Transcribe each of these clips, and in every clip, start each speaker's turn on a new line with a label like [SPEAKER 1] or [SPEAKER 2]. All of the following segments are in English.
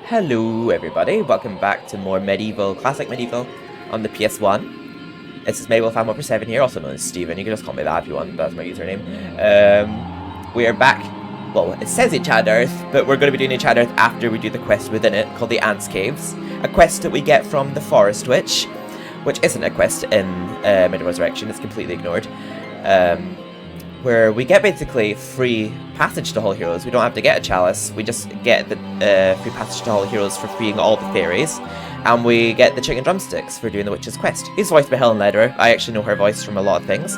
[SPEAKER 1] Hello everybody, welcome back to more MediEvil, classic MediEvil on the PS1. This is MediEvil fan 147 here, also known as Steven. You can just call me that if you want, that's my username. We are back, well, it says Enchanted Earth, but we're going to be doing Enchanted Earth after we do the quest within it, called the Ants Caves. A quest that we get from the Forest Witch, which isn't a quest in MediEvil Resurrection, it's completely ignored. Where we get basically free passage to Hall Heroes. We don't have to get a chalice, we just get the free passage to Hall Heroes for freeing all the fairies, and we get the chicken drumsticks for doing the witch's quest. He's voiced by Helen Lederer. I actually know her voice from a lot of things,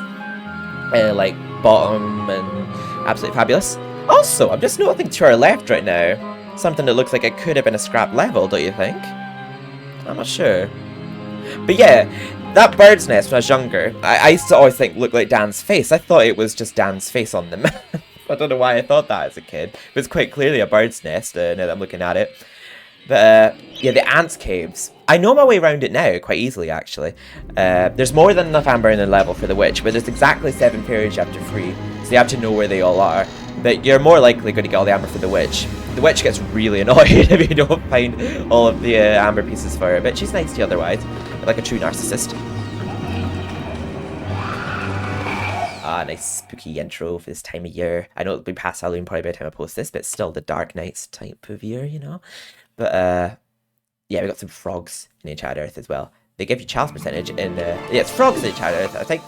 [SPEAKER 1] like Bottom and Absolutely Fabulous. Also, I'm just noticing to our left right now, something that looks like it could have been a scrap level, don't you think? I'm not sure. But yeah, that bird's nest when I was younger, I used to always think looked like Dan's face. I thought it was just Dan's face on them. I don't know why I thought that as a kid. It was quite clearly a bird's nest now that I'm looking at it. But yeah, the Ants Caves. I know my way around it now quite easily, actually. There's more than enough amber in the level for the witch, but there's exactly 7 fairies you have to free, so you have to know where they all are. But you're more likely going to get all the amber for the witch. The witch gets really annoyed if you don't find all of the amber pieces for her, but she's nice to you otherwise, like a true narcissist. Ah, nice spooky intro for this time of year. I know it'll be past Halloween probably by the time I post this, but it's still the Dark Nights type of year, you know? But, yeah, we got some frogs in Enchanted Earth as well. They give you chalice percentage in, yeah, it's frogs in Enchanted Earth. I think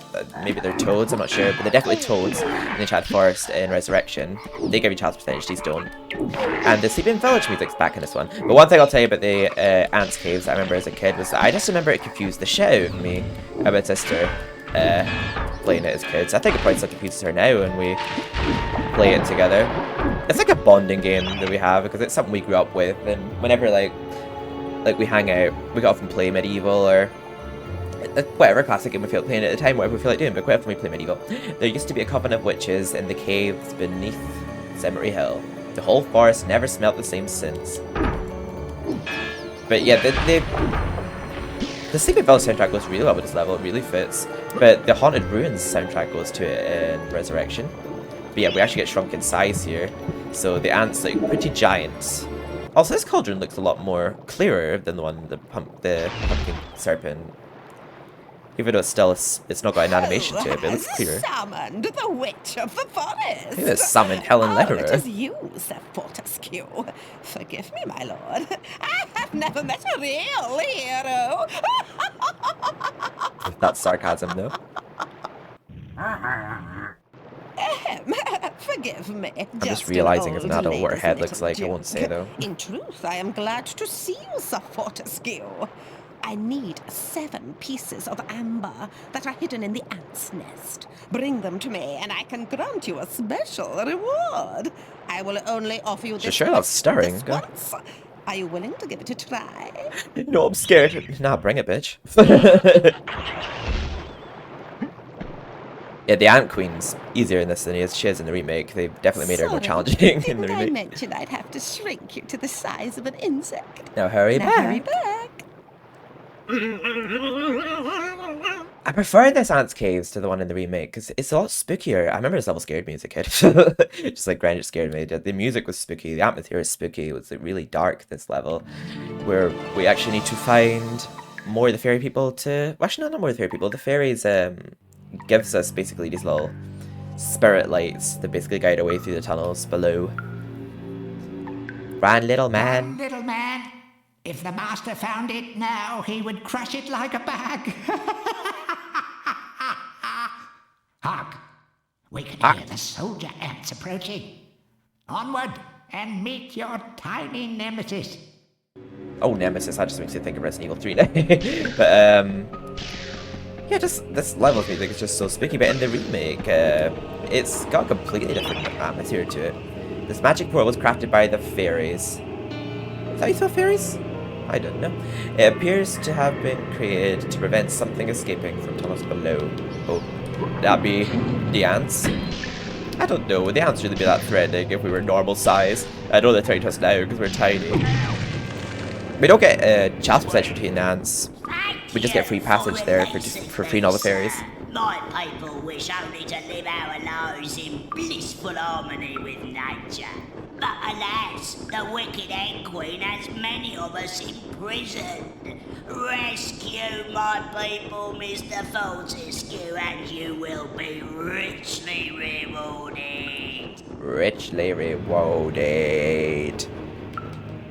[SPEAKER 1] maybe they're toads, I'm not sure, but they're definitely toads in Enchanted Forest in Resurrection. They give you chalice percentage, these don't. And the Sleeping Village music's back in this one. But one thing I'll tell you about the Ants Caves I remember as a kid was that I just remember it confused the shit out of me and my sister playing it as kids. I think it probably still confuses her now when we play it together. It's like a bonding game that we have because it's something we grew up with, and whenever like we hang out, we can often play MediEvil or whatever classic game we feel like playing at the time, whatever we feel like doing, but quite often we play MediEvil. There used to be a coven of witches in the caves beneath Cemetery Hill. The whole forest never smelt the same since. But yeah, the Sleeping Village soundtrack goes really well with this level, it really fits. But the Haunted Ruins soundtrack goes to it in Resurrection. But yeah, we actually get shrunk in size here, so the ants look pretty giant. Also, this cauldron looks a lot more clearer than the one, the pumpkin serpent. Even though it's not got an animation to it, but it looks clearer.
[SPEAKER 2] Summoned the witch of the forest.
[SPEAKER 1] Who has summoned Helen Lederer?
[SPEAKER 2] It is you, Sir Fortescue. Forgive me, my lord. I have never met a real hero.
[SPEAKER 1] That's sarcasm, though.
[SPEAKER 2] Forgive me.
[SPEAKER 1] I'm just realizing as an adult what her head looks like. I won't say, though.
[SPEAKER 2] In truth, I am glad to see you, Sir Fortescue. I need 7 pieces of amber that are hidden in the ant's nest. Bring them to me, and I can grant you a special reward. I will only offer you this.
[SPEAKER 1] Sure, that's stirring.
[SPEAKER 2] Once. Are you willing to give it a try?
[SPEAKER 1] No, I'm scared. Nah, bring it, bitch. Yeah, the Ant Queen's easier in this than she is in the remake. They definitely made her more challenging in the remake.
[SPEAKER 2] I mentioned I'd have to shrink you to the size of an insect.
[SPEAKER 1] Now hurry back.
[SPEAKER 2] Hurry back.
[SPEAKER 1] I prefer this Ants Caves to the one in the remake because it's a lot spookier. I remember this level scared me as a kid. Just like Grandeur scared me. The music was spooky. The atmosphere was spooky. It was like really dark, this level, where we actually need to find more of the fairy people to... Well, actually, not more of the fairy people. The fairies gives us basically these little spirit lights that basically guide our way through the tunnels below. Run, little man.
[SPEAKER 3] Run, little man. If the master found it now, he would crush it like a bag. Hark! We can hear the soldier ants approaching. Onward and meet your tiny nemesis.
[SPEAKER 1] Oh, Nemesis, that just makes you think of Resident Evil 3 now. But, yeah, just this level's music is just so spooky, but in the remake, it's got a completely different atmosphere to it. This magic portal was crafted by the fairies. Is that you saw fairies? I don't know. It appears to have been created to prevent something escaping from tunnels below. Oh, that'd be the ants? I don't know, would the ants really be that threatening if we were normal size? I know they're threatening to us now because we're tiny. We don't get chalice percentage between the ants. We just get free passage there for freeing all the fairies.
[SPEAKER 4] My people wish only to live our lives in blissful harmony with nature. But alas, the wicked Egg Queen has many of us imprisoned. Rescue my people, Mr. Fortescue, and you will be richly rewarded.
[SPEAKER 1] Richly rewarded.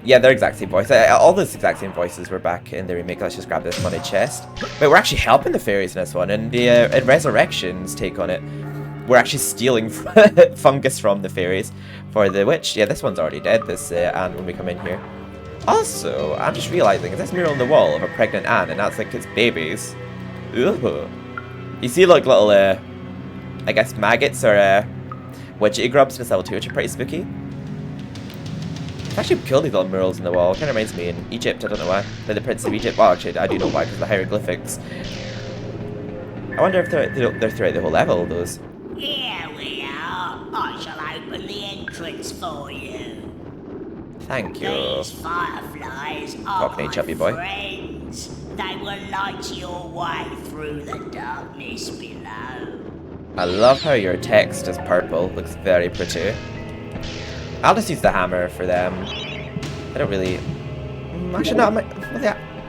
[SPEAKER 1] Yeah, they're exact same voice. All those exact same voices were back in the remake. Let's just grab this money chest. But we're actually helping the fairies in this one, and the in Resurrection's take on it, we're actually stealing fungus from the fairies for the witch. Yeah, this one's already dead, this Anne, when we come in here. Also, I'm just realizing, is this mural on the wall of a pregnant Anne, and that's like its babies? Ooh. You see like little, I guess maggots or widgety grubs in this level too, which are pretty spooky. It's actually cool, these little murals in the wall. Kind of reminds me in Egypt, I don't know why. They're the Prince of Egypt. Well, actually, I do know why, because of the hieroglyphics. I wonder if they're throughout the whole level, those.
[SPEAKER 4] Here we are. I shall open the entrance for you.
[SPEAKER 1] Thank you.
[SPEAKER 4] These fireflies are
[SPEAKER 1] Cockney
[SPEAKER 4] my
[SPEAKER 1] chubby boy.
[SPEAKER 4] friends. They will light your way through the darkness below.
[SPEAKER 1] I love how your text is purple. Looks very pretty. I'll just use the hammer for them. I don't really... Actually, no,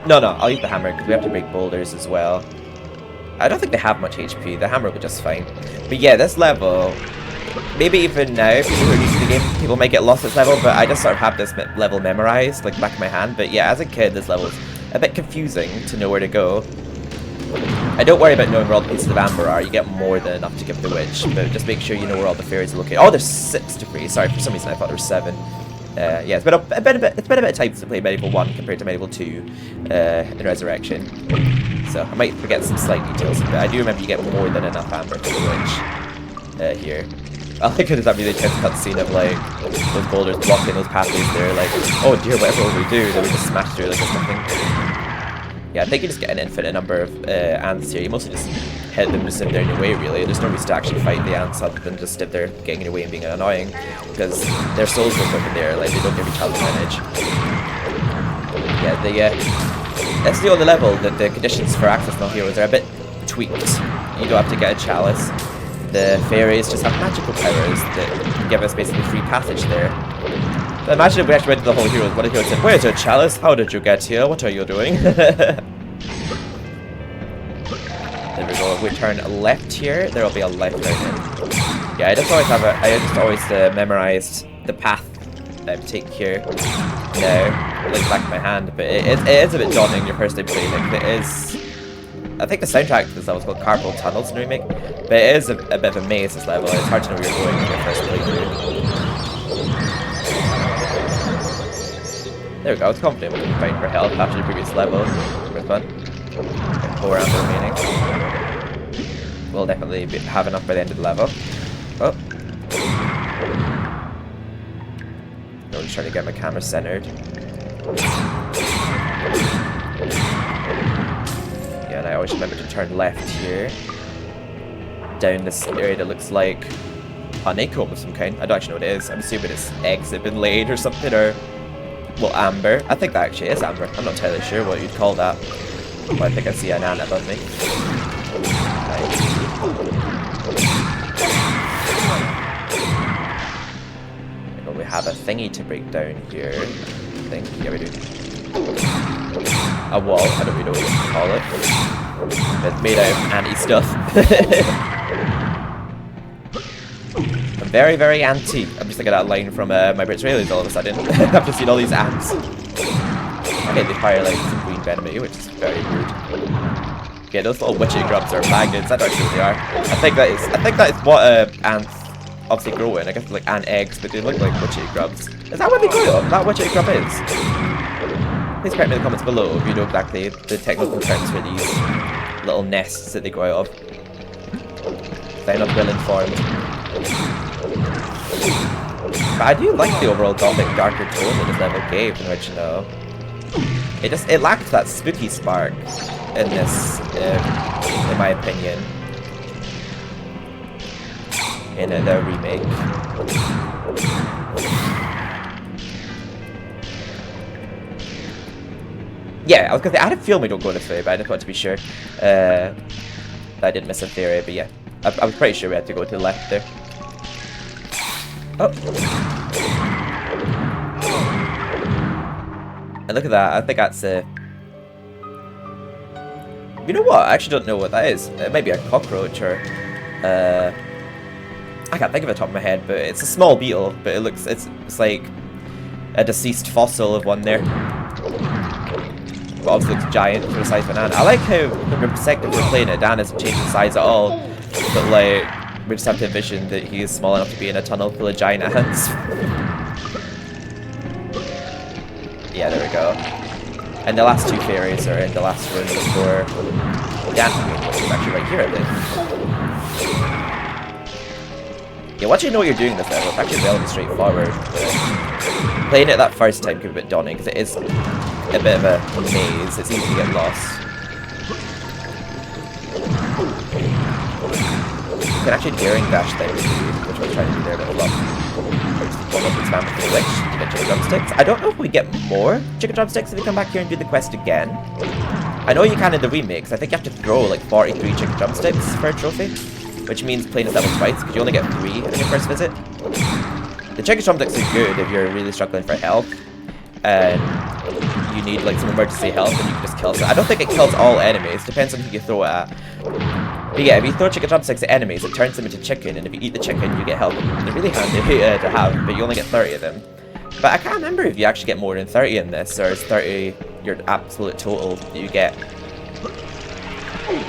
[SPEAKER 1] No, I'll use the hammer because we have to break boulders as well. I don't think they have much HP. The hammer will be just fine. But yeah, this level... Maybe even now, people who are new to the game, people might get lost at this level, but I just sort of have this level memorized, like back of my hand. But yeah, as a kid, this level's a bit confusing to know where to go. I don't worry about knowing where all the pieces of amber are. You get more than enough to give the witch, but just make sure you know where all the fairies are located. Oh, there's 6 to free. Sorry, for some reason I thought there were 7. Yeah, it's been a bit of time since I played MediEvil 1 compared to MediEvil 2 in Resurrection. So I might forget some slight details, but I do remember you get more than enough amber for the witch here. I like it is that really intense cutscene of like those boulders blocking those pathways there, like, oh dear, whatever will we do? Then we just smash through like it's nothing. Yeah, I think you just get an infinite number of ants here. You mostly just hit them, just sit there in your way, really. There's no reason to actually fight the ants other than just sit there getting in your way and being annoying. Because their souls are up in there, like, they don't give each other advantage. Yeah, that's the only level that the conditions for access no heroes are a bit tweaked. You don't have to get a chalice. The fairies just have magical powers that give us basically free passage there. But imagine if we actually went to the whole heroes. What if you said, "Where's your chalice? How did you get here? What are you doing?" There we go. If we turn left here, there will be a left turn. Yeah, I just always memorized the path I take here now, like back of my hand. But it is a bit daunting your first time playing. Like, it is. I think the soundtrack to this level is called Carpal Tunnels in the remake, but it is a bit of a maze, this level. It's hard to know where you're going when you first playthrough. There we go, I was confident we could find for health after the previous level. First one. 4 rounds remaining. We'll definitely have enough by the end of the level. Oh. I'm just trying to get my camera centered. Yeah, and I always remember to turn left here. Down this area that looks like honeycomb of some kind. I don't actually know what it is. I'm assuming it's eggs that have been laid or something, or... Well, amber. I think that actually is amber. I'm not entirely sure what you'd call that. But I think I see an ant above me. Right. Well, we have a thingy to break down here. I think. Yeah, we do. A wall. I don't really know what you call it. It's made out of anti-stuff. Very, very anti. I'm just thinking of that line from My Brits Railies all of a sudden. After seeing all these ants. Okay, they fire like some green venom at you, which is very rude. Yeah, those little witchy grubs are magnets. I don't know what they are. I think that is what ants obviously grow in. I guess like ant eggs, but they look like witchy grubs. Is that what they grow of? Is that what witchy grub is? Please correct me in the comments below if you know exactly the technical terms for these little nests that they grow out of. I'm not well informed. But I do like the overall gothic darker tone that this level gave in original. It lacked that spooky spark in this, in my opinion, in the remake. Yeah, I was gonna say I had a feeling we don't go this way, but I just wanted to be sure that I didn't miss a theory. But yeah, I was pretty sure we had to go to the left there. Oh. And look at that. I think that's a... You know what? I actually don't know what that is. It might be a cockroach or... I can't think of it top of my head, but it's a small beetle. But it looks... It's like a deceased fossil of one there. But obviously looks giant for the size of an ant. I like how the perspective we're playing it, Dan hasn't changed in size at all. But like, we just have to envision that he is small enough to be in a tunnel full of giant ants. Yeah, there we go. And the last two fairies are in the last room before the ant queen, which is actually right here, I think. Yeah, once you know what you're doing this level, it's actually relatively straightforward. Playing it that first time can be a bit daunting, because it is a bit of a maze. It's easy to get lost. You can actually daring dash things, which I was trying to do there, but hold on. One up and spam for the witch to get chicken drumsticks. I don't know if we get more chicken drumsticks if we come back here and do the quest again. I know you can in the remakes. I think you have to throw like 43 chicken drumsticks for a trophy, which means playing this level twice, because you only get 3 on your first visit. The chicken drumsticks are good if you're really struggling for health, and you need like some emergency health, and you can just kill some. I don't think it kills all enemies, depends on who you throw it at. But yeah, if you throw chicken drumsticks at enemies, it turns them into chicken, and if you eat the chicken, you get health. They're really handy to have, but you only get 30 of them. But I can't remember if you actually get more than 30 in this, or is 30 your absolute total that you get.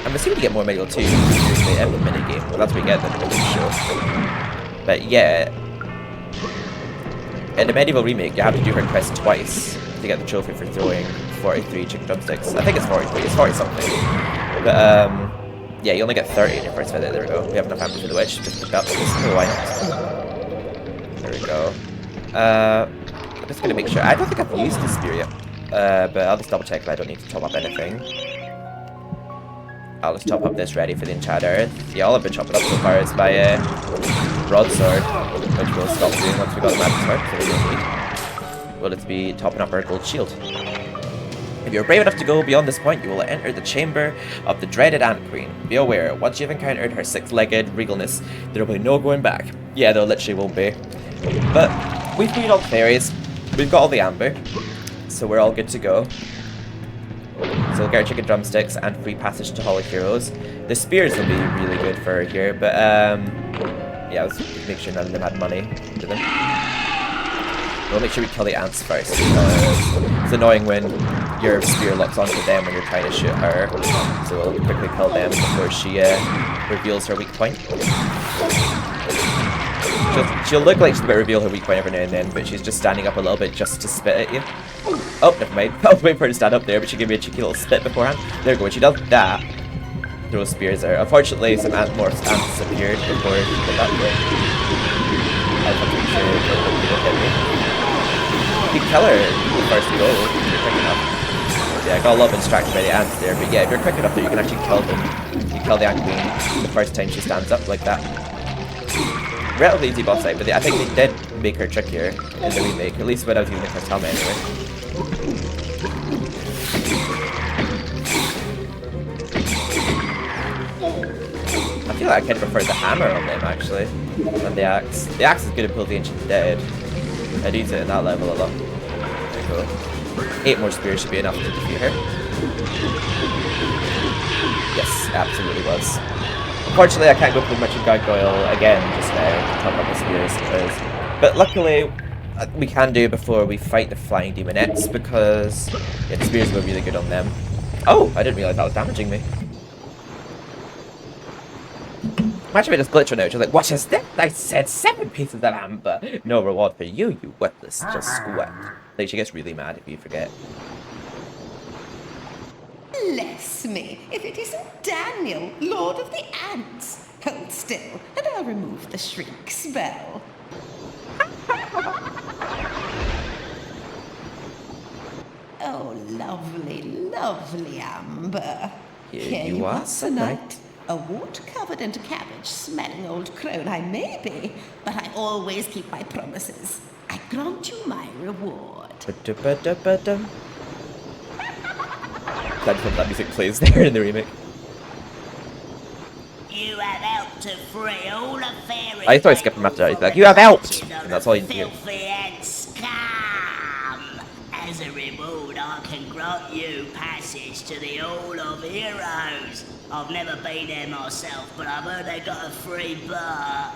[SPEAKER 1] I'm assuming you get more medieval too, usually every minigame. Well, that's what you get in the show. But yeah, in the medieval remake, you have to do her quest twice to get the trophy for throwing 43 chicken drumsticks. I think it's 43, it's 40 something. But yeah, you only get 30 in your first visit. There we go. We have enough ammo for the witch. Just pick up. Oh, why not? There we go. I'm just gonna make sure. I don't think I've used the spear yet. But I'll just double check that I don't need to top up anything. I'll just top up this ready for the Enchanted Earth. Yeah, all I've been chopping up so far is my broadsword, which we'll stop doing once we got the magic sword, so we don't need. We'll just be topping up our gold shield. If you're brave enough to go beyond this point, you will enter the chamber of the dreaded Ant Queen. Be aware, once you've encountered her 6-legged regalness, there will be no going back. Yeah, there literally won't be. But we've beat all the fairies, we've got all the amber, so we're all good to go. So we'll get our chicken drumsticks and free passage to Hall of Heroes. The spears will be really good for here, but yeah, let's make sure none of them had money to them. We'll make sure we kill the ants first. It's annoying when your spear locks onto them when you're trying to shoot her. So we'll quickly kill them before she reveals her weak point. She'll look like she's about to reveal her weak point every now and then, but she's just standing up a little bit just to spit at you. Oh, never mind. I was waiting for her to stand up there, but she gave me a cheeky little spit beforehand. There we go. When she does that, throw spears there. Unfortunately, some more ants appeared before she did that bit. I just have to make sure people hit me. You can kill her the first go if you're quick enough. Yeah, I got a little bit distracted by the ants there, but yeah, if you're quick enough that you can actually kill them. You kill the ant queen the first time she stands up like that. Relatively easy boss fight, but I think they did make her trickier in the remake, at least when I was using the first helmet anyway. I feel like I kind of prefer the hammer on them actually, than the axe. The axe is good to pull the Ancient Dead. I'd use it at that level a lot. There you go. 8 more spears should be enough to defeat her. Yes, absolutely was. Unfortunately, I can't go for much of gargoyle again just now to top up the spears, but luckily we can do it before we fight the flying demonettes because yeah, the spears were really good on them. Oh, I didn't realize that was damaging me. Imagine me just glitching out. She's like, what is that? I said 7 pieces of amber. No reward for you, you worthless just squat. Like, she gets really mad if you forget.
[SPEAKER 2] Bless me, if it isn't Daniel, Lord of the Ants. Hold still, and I'll remove the shrink spell. Oh, lovely, lovely amber.
[SPEAKER 1] Here you are, Sir Knight.
[SPEAKER 2] A wart-covered and cabbage-smelling old crone I may be, but I always keep my promises. I grant you my reward.
[SPEAKER 1] Glad that music plays there in the remake.
[SPEAKER 4] You have helped to free all the fairies.
[SPEAKER 1] I thought I skipped him after that. He's like, you have helped! And that's all you do.
[SPEAKER 4] Filthy and scum. As a reward, reward, I can grant you passage to the Hall of Heroes. I've never been there myself, but I've heard they got a free bar.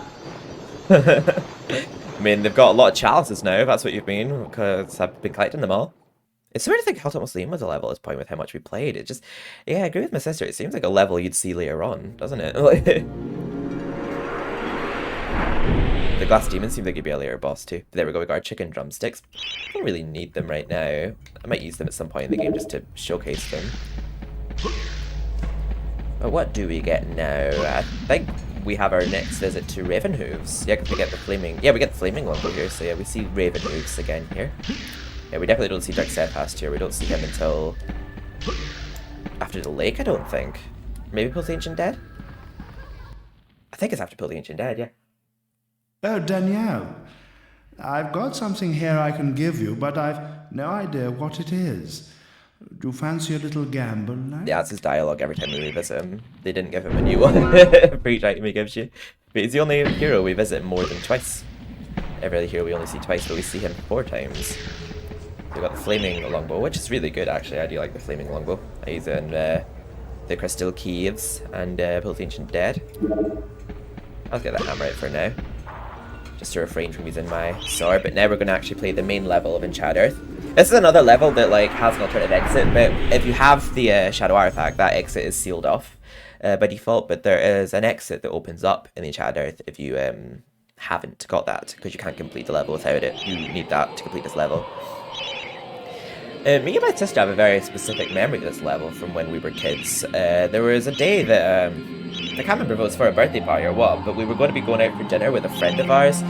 [SPEAKER 1] I mean, they've got a lot of chalices now, if that's what you've been, because I've been collecting them all. It's weird to think Helton Muslim was a level at this point with how much we played. It just, yeah, I agree with my sister. It seems like a level you'd see later on, doesn't it? The glass demons seem like you'd be a later boss too. There we go, we got our chicken drumsticks. I don't really need them right now. I might use them at some point in the game just to showcase them. But what do we get now? I think we have our next visit to Ravenhooves. Yeah, because we get the flaming... Yeah, we get the flaming lumber here, so yeah, we see Ravenhooves again here. Yeah, we definitely don't see Darksepast here. We don't see him until... after the lake, I don't think. Maybe Pull the Ancient Dead? I think it's after Pull the Ancient Dead, yeah.
[SPEAKER 5] Oh, Danielle, I've got something here I can give you, but I've no idea what it is. Do you fancy a little gamble now?
[SPEAKER 1] Yeah, it's his dialogue every time we revisit him. They didn't give him a new one for each item he gives you. But he's the only hero we visit more than twice. Every other hero we only see twice, but we see him 4 times. We've got the flaming longbow, which is really good actually. I do like the flaming longbow. I use it in the Crystal Caves and Pull the Ancient Dead. I'll get that hammer out for now, just to refrain from using my sword. But now we're going to actually play the main level of Enchanted Earth. This is another level that like has an alternative exit, but if you have the Shadow Artifact, that exit is sealed off by default. But there is an exit that opens up in the Enchanted Earth if you haven't got that, because you can't complete the level without it. You need that to complete this level. Me and my sister have a very specific memory of this level from when we were kids. There was a day that, I can't remember if it was for a birthday party or what, but we were going to be going out for dinner with a friend of ours,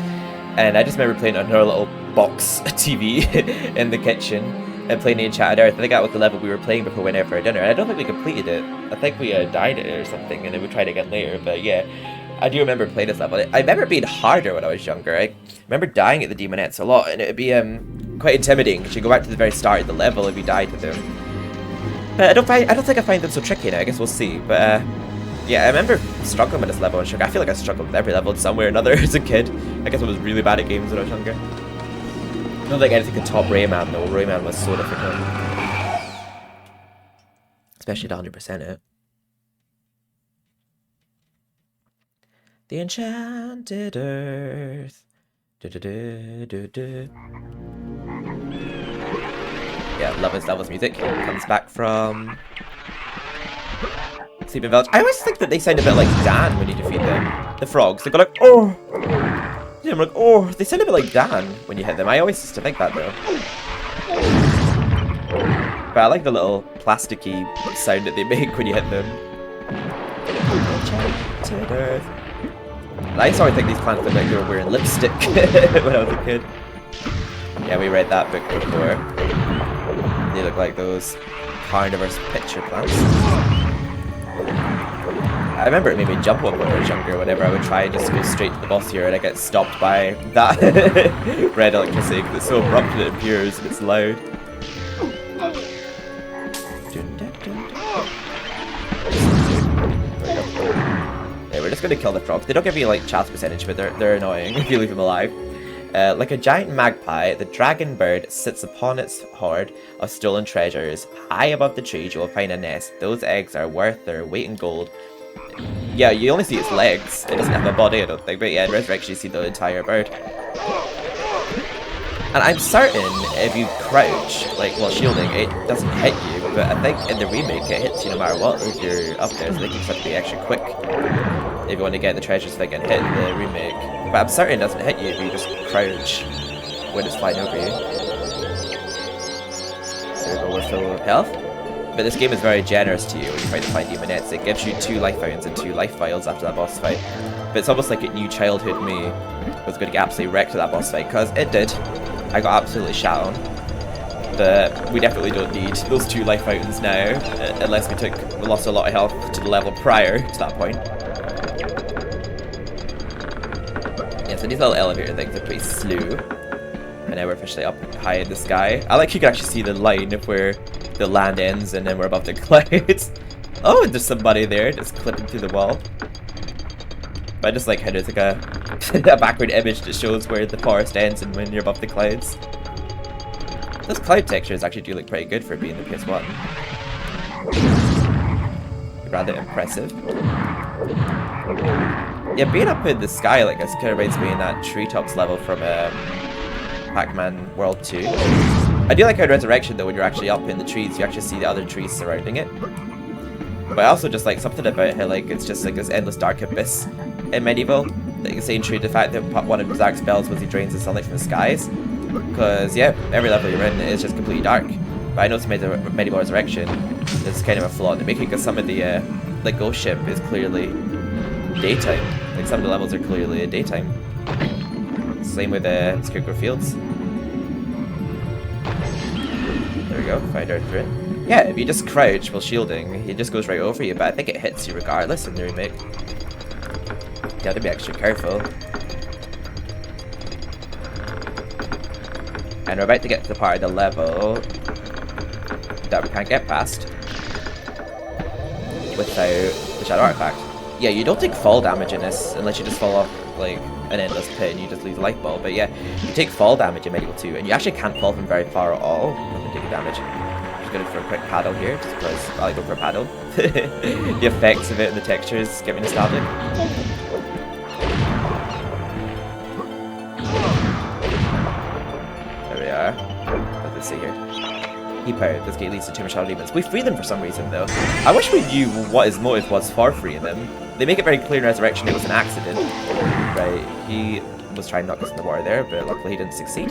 [SPEAKER 1] and I just remember playing on her little box TV in the kitchen and playing the Enchanted Earth. I think that was the level we were playing before we went out for our dinner, and I don't think we completed it. I think we died it or something, and then we tried again later, but yeah. I do remember playing this level. I remember it being harder when I was younger. I remember dying at the demonettes a lot, and it would be quite intimidating because you go back to the very start of the level if you died to them. But I don't think I find them so tricky now. I guess we'll see. But yeah, I remember struggling with this level when I was younger. I feel like I struggled with every level in some way or another as a kid. I guess I was really bad at games when I was younger. I don't think anything could top Rayman though. Rayman was so difficult, especially at 100% it. The Enchanted Earth. Yeah, love this music. Comes back from Sleeping Village. I always think that they sound a bit like Dan when you defeat them. The frogs, they go like, oh! Yeah, I'm like, oh! They sound a bit like Dan when you hit them. I always used to think that though. But I like the little plasticky sound that they make when you hit them. Enchanted Earth. I used to always think these plants looked like they were wearing lipstick when I was a kid. Yeah, we read that book before. They look like those carnivorous picture plants. I remember it made me jump one when I was younger whenever I would try and just go straight to the boss here, and I get stopped by that red electricity because it's so abrupt that it appears and it's loud. We're just going to kill the frogs. They don't give you like chance percentage, but they're annoying if you leave them alive. Like a giant magpie, the dragon bird sits upon its hoard of stolen treasures. High above the trees you will find a nest. Those eggs are worth their weight in gold. Yeah, you only see its legs. It doesn't have a body, I don't think. But yeah, in Resurrection you see the entire bird. And I'm certain if you crouch, like while shielding, it doesn't hit you. But I think in the remake it hits you no matter what if you're up there, so they keep be extra quick if you want to get the treasures so they can hit the remake. But I'm certain it doesn't hit you if you just crouch when it's flying over you. There we go, we're full of health. But this game is very generous to you when you fight the Fine Demonettes. It gives you 2 life fountains and 2 life vials after that boss fight. But it's almost like it knew childhood me was going to get absolutely wrecked at that boss fight, because it did. I got absolutely shat on. But we definitely don't need those 2 life fountains now, unless we lost a lot of health to the level prior to that point. Yeah, so these little elevator things are pretty slew. And now we're officially up high in the sky. I like you can actually see the line of where the land ends and then we're above the clouds. Oh, and there's somebody there just clipping through the wall. But I just like how there's like a background image that shows where the forest ends and when you're above the clouds. Those cloud textures actually do look pretty good for being the PS1. Rather impressive. Yeah, being up in the sky like this kind of reminds me in that treetops level from Pac-Man World 2. I do like how in Resurrection though, when you're actually up in the trees, you actually see the other trees surrounding it. But I also just like something about how like it's just like this endless dark abyss in MediEvil. Like saying true to the fact that one of Zack's spells was he drains the sunlight from the skies. Because yeah, every level you're in is just completely dark. But I noticed MediEvil Resurrection is kind of a flaw in the making because some of the like ghost ship is clearly daytime. Like some of the levels are clearly at daytime. Same with Scarecrow Fields. There we go, find out through it. Yeah, if you just crouch while shielding, it just goes right over you, but I think it hits you regardless in the remake. You have to be extra careful. And we're about to get to the part of the level that we can't get past without the Shadow Artifact. Yeah, you don't take fall damage in this unless you just fall off like an endless pit and you just lose a life ball. But yeah, you take fall damage in MediEvil 2, and you actually can't fall from very far at all without taking damage. I'm just going for a quick paddle here, just because I like go for a paddle. The effects of it and the textures get me nostalgic. There we are. Let's see here. Heap out. This gate leads to too much Shadow Demons. We free them for some reason though. I wish we knew what his motive was for freeing them. They make it very clear in Resurrection it was an accident. Right, he was trying to knock us in the water there, but luckily he didn't succeed.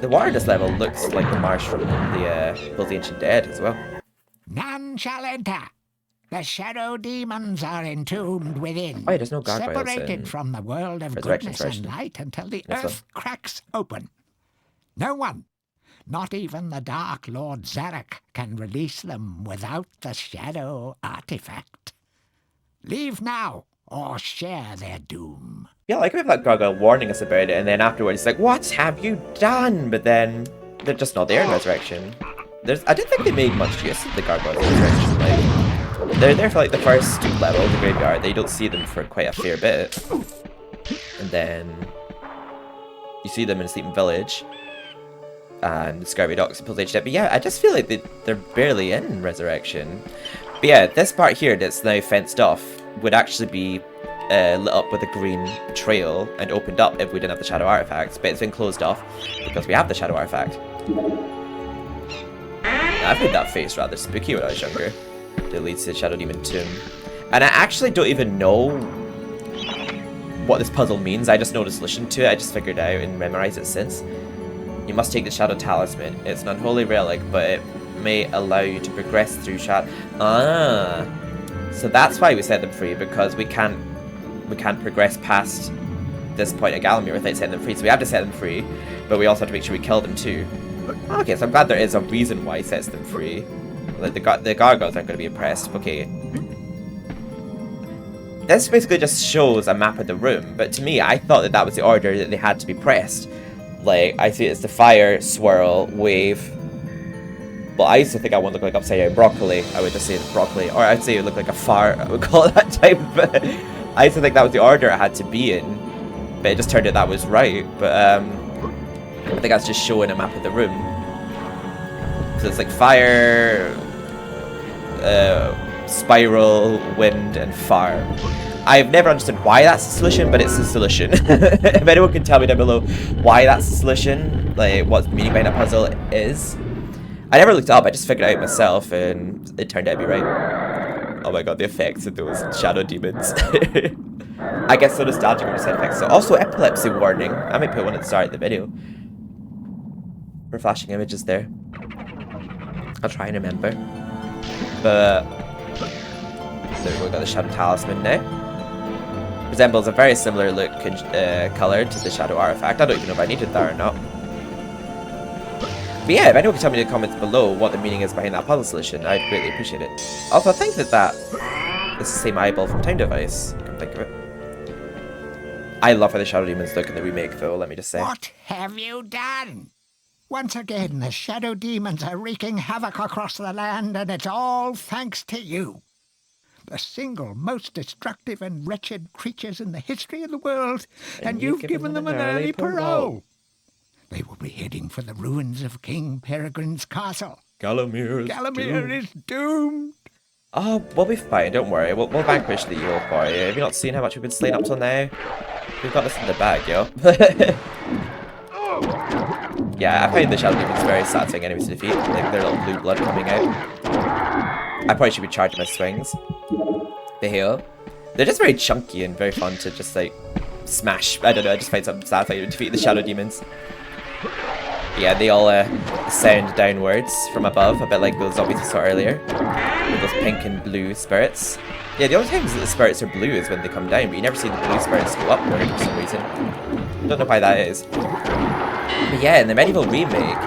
[SPEAKER 1] The water in this level looks like the marsh from the Ancient Dead as well.
[SPEAKER 3] None shall enter. The shadow demons are entombed within,
[SPEAKER 1] Oh yeah, there's no gargoyles
[SPEAKER 3] separated from the world of goodness and light until the earth cracks open. No one, not even the Dark Lord Zarek, can release them without the shadow artifact. Leave now, or share their doom.
[SPEAKER 1] Yeah, like we have that gargoyle warning us about it, and then afterwards it's like, what have you done? But then they're just not there in Resurrection. I don't think they made much use of the gargoyles in Resurrection. Like, they're there for like the first level, the graveyard. They don't see them for quite a fair bit, and then you see them in Sleeping Village and Scurvy Docks and Pulsation. But yeah, I just feel like they're barely in Resurrection. But yeah, this part here that's now fenced off would actually be lit up with a green trail and opened up if we didn't have the Shadow Artifacts, but it's been closed off because we have the Shadow Artifact. I found that face rather spooky when I was younger. That leads to the Shadow Demon Tomb. And I actually don't even know what this puzzle means. I just know the solution to it. I just figured it out and memorized it since. You must take the Shadow Talisman. It's an unholy relic, but it may allow you to progress through Shadow. Ah, so that's why we set them free, because we can't progress past this point at Gallowmere without setting them free. So we have to set them free, but we also have to make sure we kill them too. Okay, so I'm glad there is a reason why he sets them free. Like the gargoyles aren't going to be impressed. Okay. This basically just shows a map of the room, but to me, I thought that was the order that they had to be pressed. Like, I see it's the fire, swirl, wave. Well, I used to think I wanted to look like upside down broccoli. I would just say broccoli. Or I'd say it would look like a fart. I would call it that type. But I used to think that was the order it had to be in. But it just turned out that was right. But I think that's just showing a map of the room. So it's like fire, spiral, wind, and fire. I've never understood why that's the solution, but it's the solution. If anyone can tell me down below why that's the solution, like what the meaning behind that puzzle is. I never looked it up, I just figured it out myself, and it turned out to be right. Oh my god, the effects of those shadow demons. I get so nostalgic with the side effects. So also epilepsy warning. I might put one at the start of the video. For flashing images there. I'll try and remember. But there we go, got the Shadow Talisman now. Resembles a very similar look and colour to the Shadow Artifact. I don't even know if I needed that or not. But yeah, if anyone can tell me in the comments below what the meaning is behind that puzzle solution, I'd greatly appreciate it. Also, I think that is the same eyeball from Time Device, come think of it. I love how the Shadow Demons look in the remake though, let me just say.
[SPEAKER 3] What have you done? Once again, the shadow demons are wreaking havoc across the land, and it's all thanks to you. The single most destructive and wretched creatures in the history of the world, and you've given them an early parole. They will be heading for the ruins of King Peregrine's castle.
[SPEAKER 1] Gallowmere
[SPEAKER 3] is doomed.
[SPEAKER 1] Oh, we'll be fine, don't worry. We'll vanquish the evil for you. Have you not seen how much we've been slaying up till now? We've got this in the bag, yo. Yeah, I find the Shadow Demons very satisfying enemies to defeat. Like, their little blue blood coming out. I probably should be charging my swings. They heal. They're just very chunky and very fun to just, like, smash. I don't know, I just find something satisfying to defeat the Shadow Demons. Yeah, they all sound downwards from above, a bit like those zombies we saw earlier. With those pink and blue spirits. Yeah, the only times that the spirits are blue is when they come down, but you never see the blue spirits go upward for some reason. I don't know why that is. But yeah, in the MediEvil remake,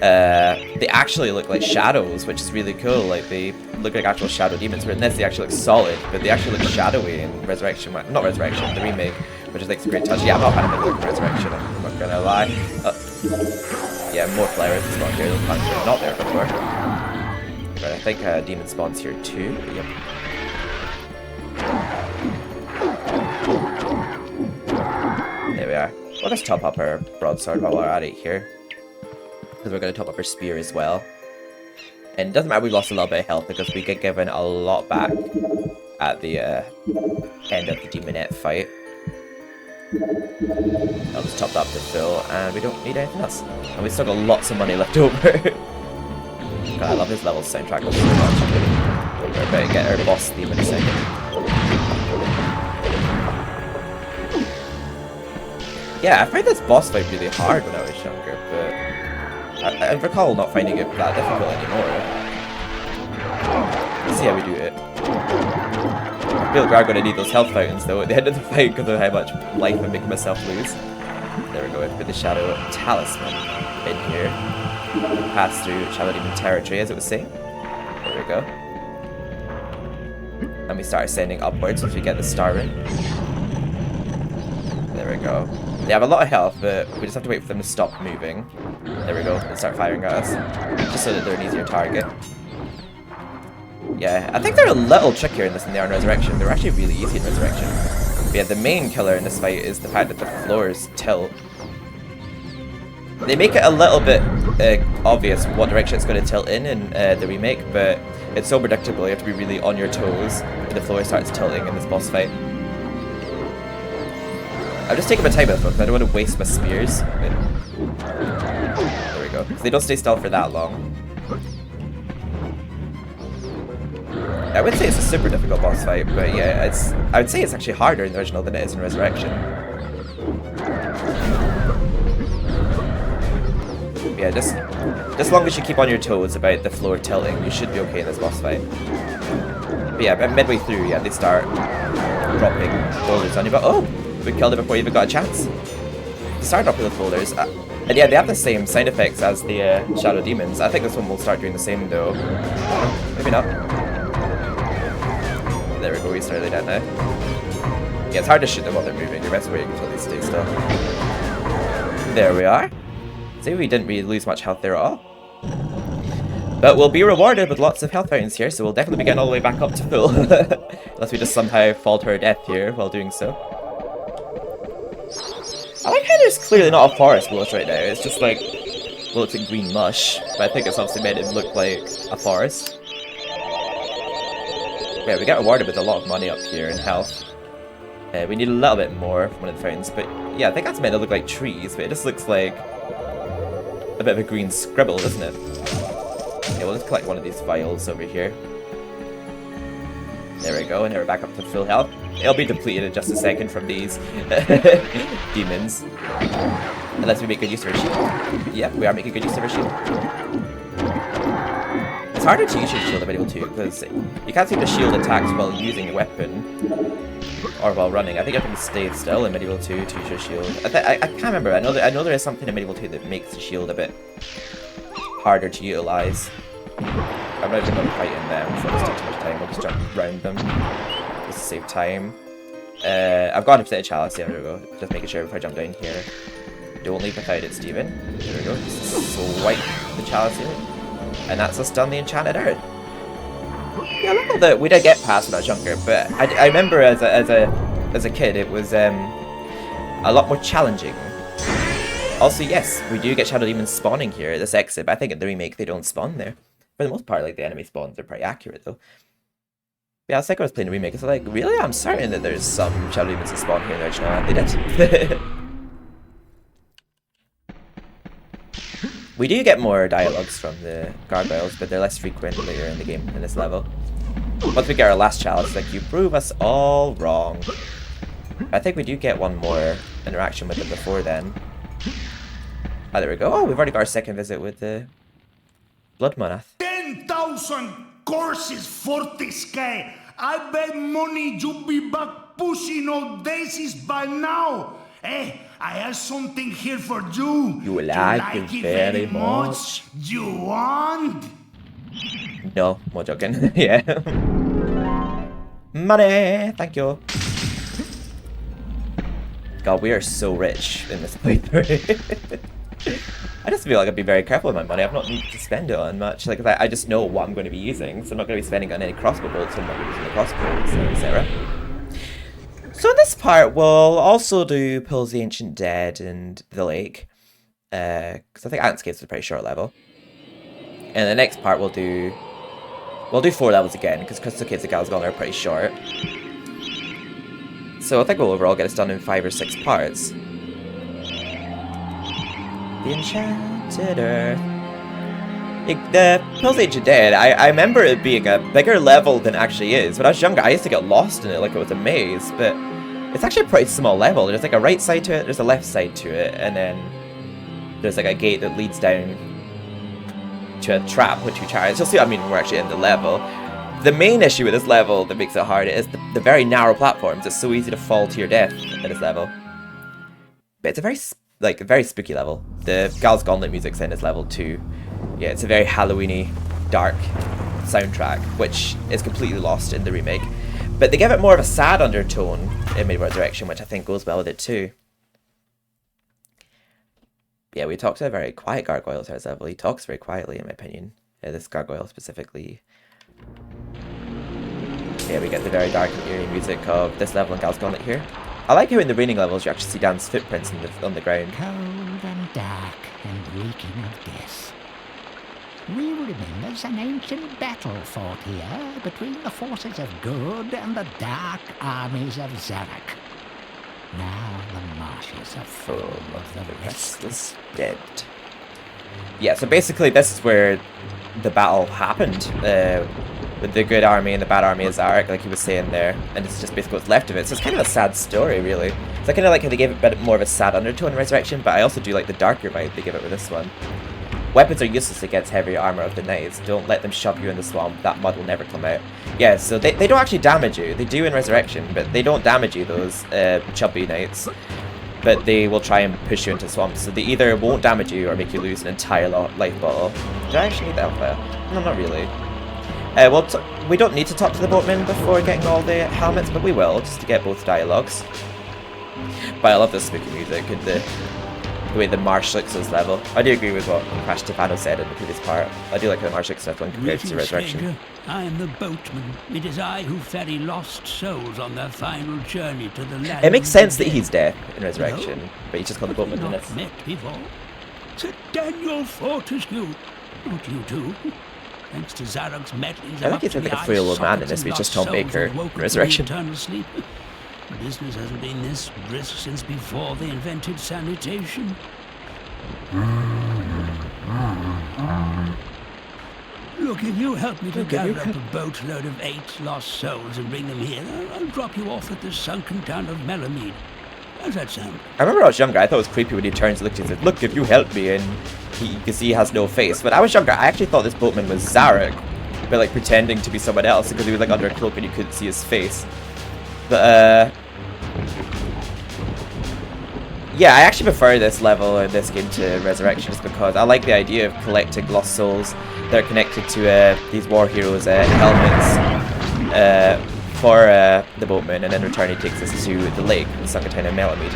[SPEAKER 1] they actually look like shadows, which is really cool. Like, they look like actual shadow demons, where in this they actually look solid, but they actually look shadowy in Resurrection. Not Resurrection, the remake, which is like a great touch. Yeah, I'm not a fan of the look of Resurrection, I'm not gonna lie. Yeah, more flowers is not here, those plants were not there before. But I think demon spawns here too. Yep. There we are. We'll just top up our broadsword while we're at it here. Because we're going to top up our spear as well. And it doesn't matter we lost a little bit of health because we get given a lot back at the end of the demonette fight. I'll just top that up to full and we don't need anything else. And we still got lots of money left over. God, I love this level soundtrack so much. We're about to get our boss theme in a second. Yeah, I find this boss fight really hard when I was younger, but I recall not finding it that difficult anymore. Let's see how we do it. I feel like we're going to need those health fountains though at the end of the fight because of how much life I'm making myself lose. There we go, we put the Shadow Talisman in here. Pass through Shadow Demon territory as it was saying. There we go. And we start ascending upwards once we get the star ring. There we go. They have a lot of health, but we just have to wait for them to stop moving. There we go, and start firing at us. Just so that they're an easier target. Yeah, I think they're a little trickier in this than they are in Resurrection. They're actually really easy in Resurrection. But yeah, the main killer in this fight is the fact that the floors tilt. They make it a little bit obvious what direction it's going to tilt in the remake, but it's so predictable, you have to be really on your toes when the floor starts tilting in this boss fight. I'm just taking my time with them because I don't want to waste my spears. There we go. So they don't stay still for that long. I would say it's a super difficult boss fight, but yeah, I would say it's actually harder in the original than it is in Resurrection. Yeah, just as long as you keep on your toes about the floor tilting, you should be okay in this boss fight. But yeah, midway through, yeah, they start dropping boulders on you, but oh! We killed it before you even got a chance. They start dropping the boulders. And yeah, they have the same sound effects as the Shadow Demons. I think this one will start doing the same though. Maybe not. There we go, we started that now. Yeah, it's hard to shoot them while they're moving. You're best waiting until they stay still. There we are. See, we didn't really lose much health there at all. But we'll be rewarded with lots of health fountains here, so we'll definitely be getting all the way back up to full. Unless we just somehow fall to our death here while doing so. I like how there's clearly not a forest below us right now. It's just like, well, it's like green mush, but I think it's obviously made it look like a forest. Yeah, we get rewarded with a lot of money up here in health. We need a little bit more from one of the fountains, but yeah, I think that's meant to look like trees, but it just looks like a bit of a green scribble, doesn't it? Yeah, we'll just collect one of these vials over here. There we go, and now we're back up to full health. It'll be depleted in just a second from these demons. Unless we make good use of our shield. Yeah, we are making good use of our shield. It's harder to use your shield in MediEvil 2 because you can't seem to shield attacks while using a weapon. Or while running. I think you have to stay still in MediEvil 2 to use your shield. I can't remember. I know there is something in MediEvil 2 that makes the shield a bit harder to utilize. I'm not even going to fight in them, so I'll just take too much time. We'll just jump around them. Just to save time. I've got a set of chalice. There we go. Just making sure if I jump down here. Don't leave without it, Steven. There we go. Just swipe the chalice here. And that's us done the Enchanted Earth. Yeah, I love that we did get past when I was younger, but I remember as a kid it was a lot more challenging. Also, yes, we do get shadow demons spawning here at this exit, but I think in the remake they don't spawn there. For the most part, like, the enemy spawns are pretty accurate, though. Yeah, I was like I was playing the remake, it's like, really? I'm certain that there's some shadow demons that spawn here in the original, and they did. We do get more dialogues from the gargoyles, but they're less frequent later in the game, in this level. Once we get our last challenge, it's like, you prove us all wrong. I think we do get one more interaction with them before then. Ah, there we go. Oh, we've already got our second visit with the Blood Monarch.
[SPEAKER 5] 10,000 courses for this guy. I bet money you be back pushing all daisies by now. Eh, I have something here for you.
[SPEAKER 1] You like it very much.
[SPEAKER 5] You want?
[SPEAKER 1] No, more joking. Yeah. Money! Thank you. God, we are so rich in this playthrough. I just feel like I'd be very careful with my money. I've not needed to spend it on much. Like, I just know what I'm going to be using, so I'm not going to be spending on any crossbow bolts. I'm not going to be using the crossbows, etc. So in this part, we'll also do Pills the Ancient Dead and the Lake. Because I think Ants Caves is a pretty short level. And the next part we'll do 4 levels again, because Crystal Caves and Gallowmere are pretty short. So I think we'll overall get us done in 5 or 6 parts. The Enchanted Earth. The Pills the Ancient Dead, I remember it being a bigger level than it actually is. When I was younger, I used to get lost in it like it was a maze, but it's actually a pretty small level. There's like a right side to it, there's a left side to it, and then there's like a gate that leads down to a trap with 2 chariots. You'll see what I mean when we're actually in the level. The main issue with this level that makes it hard is the very narrow platforms. It's so easy to fall to your death at this level. But it's a very spooky level. The Gal's Gauntlet music's in this level too. Yeah, it's a very Halloween-y, dark soundtrack, which is completely lost in the remake. But they give it more of a sad undertone in MediEvil Resurrection, which I think goes well with it too. Yeah, we talked to a very quiet gargoyle at this level. He talks very quietly, in my opinion. This gargoyle specifically. Yeah, we get the very dark and eerie music of this level in Gal's Gauntlet here. I like how in the raining levels you actually see Dan's footprints on the ground.
[SPEAKER 3] Cold and dark and reeking of death. We remembers an ancient battle fought here between the forces of good and the dark armies of Zarek. Now the marshes are full of the restless
[SPEAKER 1] dead. Yeah, so basically this is where the battle happened. With the good army and the bad army of Zarek, like he was saying there, and it's just basically what's left of it. So it's kind of a sad story, really. So I kind of like how they gave it a bit more of a sad undertone in Resurrection, but I also do like the darker vibe they give it with this one. Weapons are useless against heavy armor of the knights. Don't let them shove you in the swamp. That mud will never come out. Yeah, so they don't actually damage you. They do in Resurrection, but they don't damage you, those chubby knights. But they will try and push you into swamps. So they either won't damage you or make you lose an entire life bottle. Do I actually need that fire? No, not really. We don't need to talk to the boatmen before getting all the helmets, but we will, just to get both dialogues. But I love the spooky music and the way the marsh looks this level. I do agree with what Crash Stefano said in the previous part. I do like how the marsh looks when compared to Resurrection.
[SPEAKER 6] Stranger, I am the boatman. It is I who ferry lost souls on their final journey to the land.
[SPEAKER 1] It makes sense that he's dead in Resurrection, but he's just called the boatman in this.
[SPEAKER 6] Met before. Sir Daniel Fortescue. Not you two. Thanks to Zarek's mettlings,
[SPEAKER 1] I think he's like a frail old man in this, but he's just Tom Baker in Resurrection.
[SPEAKER 6] Sleep. Business hasn't been this brisk since before they invented sanitation. Look, if you help me to gather up a boatload of 8 lost souls and bring them here, I'll drop you off at the sunken town of Mellowmede. How's that sound?
[SPEAKER 1] I remember when I was younger, I thought it was creepy when he turns and looks and says, "Look, if you help me," and you can see he has no face. When I was younger, I actually thought this boatman was Zarek, but like pretending to be someone else because he was like under a cloak and you couldn't see his face. But yeah, I actually prefer this level in this game to Resurrection just because I like the idea of collecting lost souls that are connected to these war heroes' helmets for the boatman, and in return he takes us to the lake, the sunken town of mellowmede.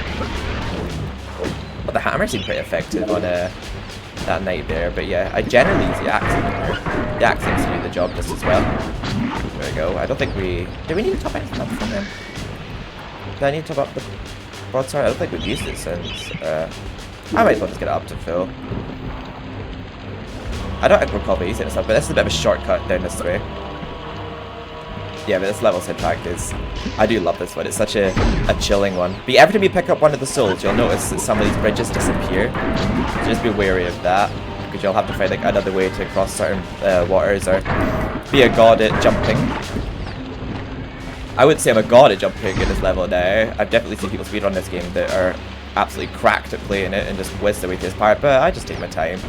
[SPEAKER 1] But the hammer seemed pretty effective on that night there, but yeah, I generally use the axe here. The axe seems to do the job just as well. There we go. I don't think do we need to top anything up from them? Do I need to top up the broadsword? I don't think we've used it since I might as well just get it up to full. I don't recall using this up, but this is a bit of a shortcut down this way. Yeah, but this level soundtrack is... I do love this one. It's such a chilling one. But every time you pick up one of the souls, you'll notice that some of these bridges disappear. So just be wary of that, because you'll have to find like another way to cross certain waters, or be a god at jumping. I wouldn't say I'm a god at jumping in this level now. I've definitely seen people speedrun this game that are absolutely cracked at playing it and just whiz their way through this part, but I just take my time.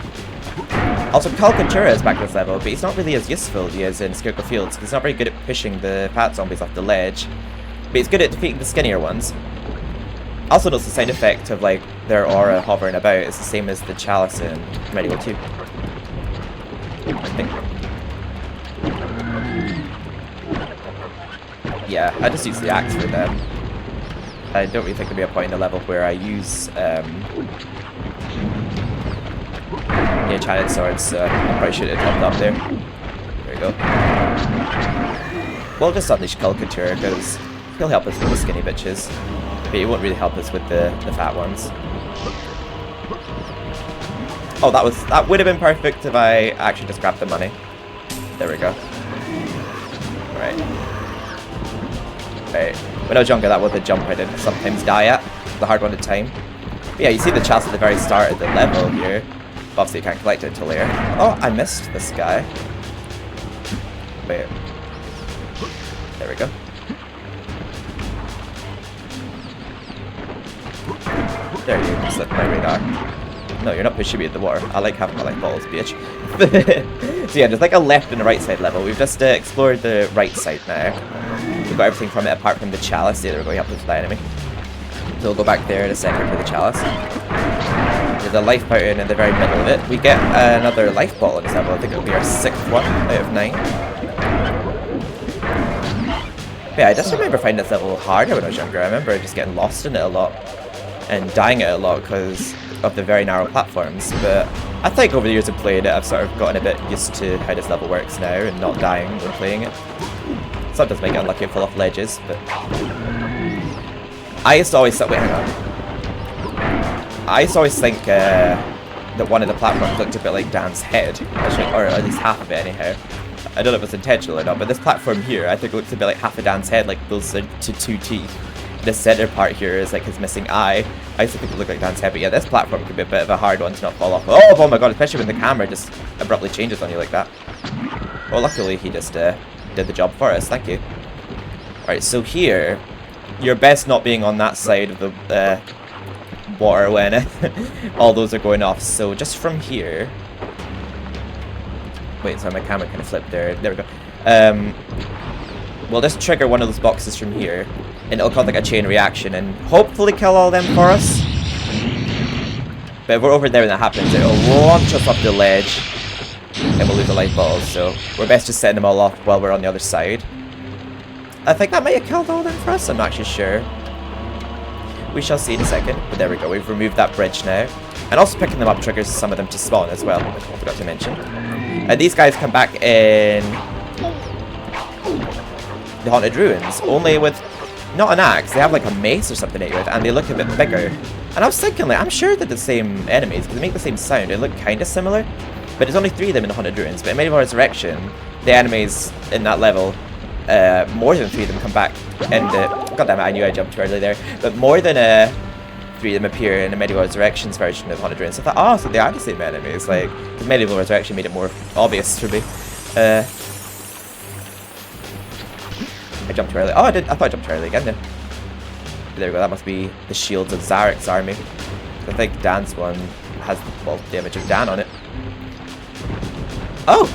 [SPEAKER 1] Also, Calcantura is back in this level, but he's not really as useful as he is in Scarecrow Fields, because he's not very good at pushing the fat zombies off the ledge, but he's good at defeating the skinnier ones. Also notice the sound effect of like their aura hovering about. It's the same as the chalice in MediEvil 2. I think. Yeah, I just use the axe for them. I don't really think there'll be a point in the level where I use the enchanted swords, so I probably should have topped up there. There we go. We'll just unleash Calcantura, because he'll help us with the skinny bitches, but he won't really help us with the fat ones. Oh, that would have been perfect if I actually just grabbed the money. There we go. Right. Right. When I was younger, that was the jump I did sometimes die at. The hard one to time. But yeah, you see the chalice at the very start of the level here. Obviously you can't collect it until later. Oh, I missed this guy. Wait. There we go. There you go, slipped my radar. No, you're not pushing me at the water. I like having my life balls, bitch. So yeah, there's like a left and a right side level. We've just explored the right side now. We've got everything from it apart from the chalice. Yeah, there we go, you have to fly enemy. So we'll go back there in a second for the chalice. There's a life fountain in the very middle of it. We get another life bottle in this level. I think it'll be our 6th one out of 9. But yeah, I just remember finding this level harder when I was younger. I remember just getting lost in it a lot and dying it a lot because of the very narrow platforms. But I think over the years of playing it, I've sort of gotten a bit used to how this level works now and not dying when playing it. Sometimes make it unlucky and fall off ledges, but I used to always wait, hang on. I used to always think that one of the platforms looked a bit like Dan's head, or at least half of it anyhow. I don't know if it's intentional or not, but this platform here, I think looks a bit like half of Dan's head, like those to 2 teeth. The center part here is like his missing eye. I used to think it looked like Dan's head, but yeah, this platform could be a bit of a hard one to not fall off. Oh my god, especially when the camera just abruptly changes on you like that. Well, luckily he just did the job for us, thank you. Alright, so here, you're best not being on that side of the water when all those are going off. So just from here... Wait, sorry, my camera kind of flipped there. There we go. We'll just trigger one of those boxes from here, and it'll cause like a chain reaction and hopefully kill all them for us. But if we're over there when that happens, it'll launch us up the ledge, and we'll lose the life bottles. So we're best just setting them all off while we're on the other side. I think that might have killed all of them for us, I'm not actually sure. We shall see in a second, but there we go, we've removed that bridge now. And also picking them up triggers some of them to spawn as well, I forgot to mention. And these guys come back in the Haunted Ruins, only with not an axe, they have like a mace or something at you with, and they look a bit bigger. And I was thinking, like, I'm sure they're the same enemies, because they make the same sound, they look kind of similar. But there's only 3 of them in the Haunted Ruins, but in MediEvil Resurrection, the enemies in that level, more than 3 of them come back, and god damn it, I knew I jumped too early there, but more than 3 of them appear in the MediEvil Resurrection's version of Haunted Ruins. So I thought, oh, so they are the same enemies, like, because MediEvil Resurrection made it more obvious for me. I jumped too early. Oh, I thought I jumped too early again then. There we go, that must be the shields of Zarek's army. I think Dan's one has the image of Dan on it. Oh!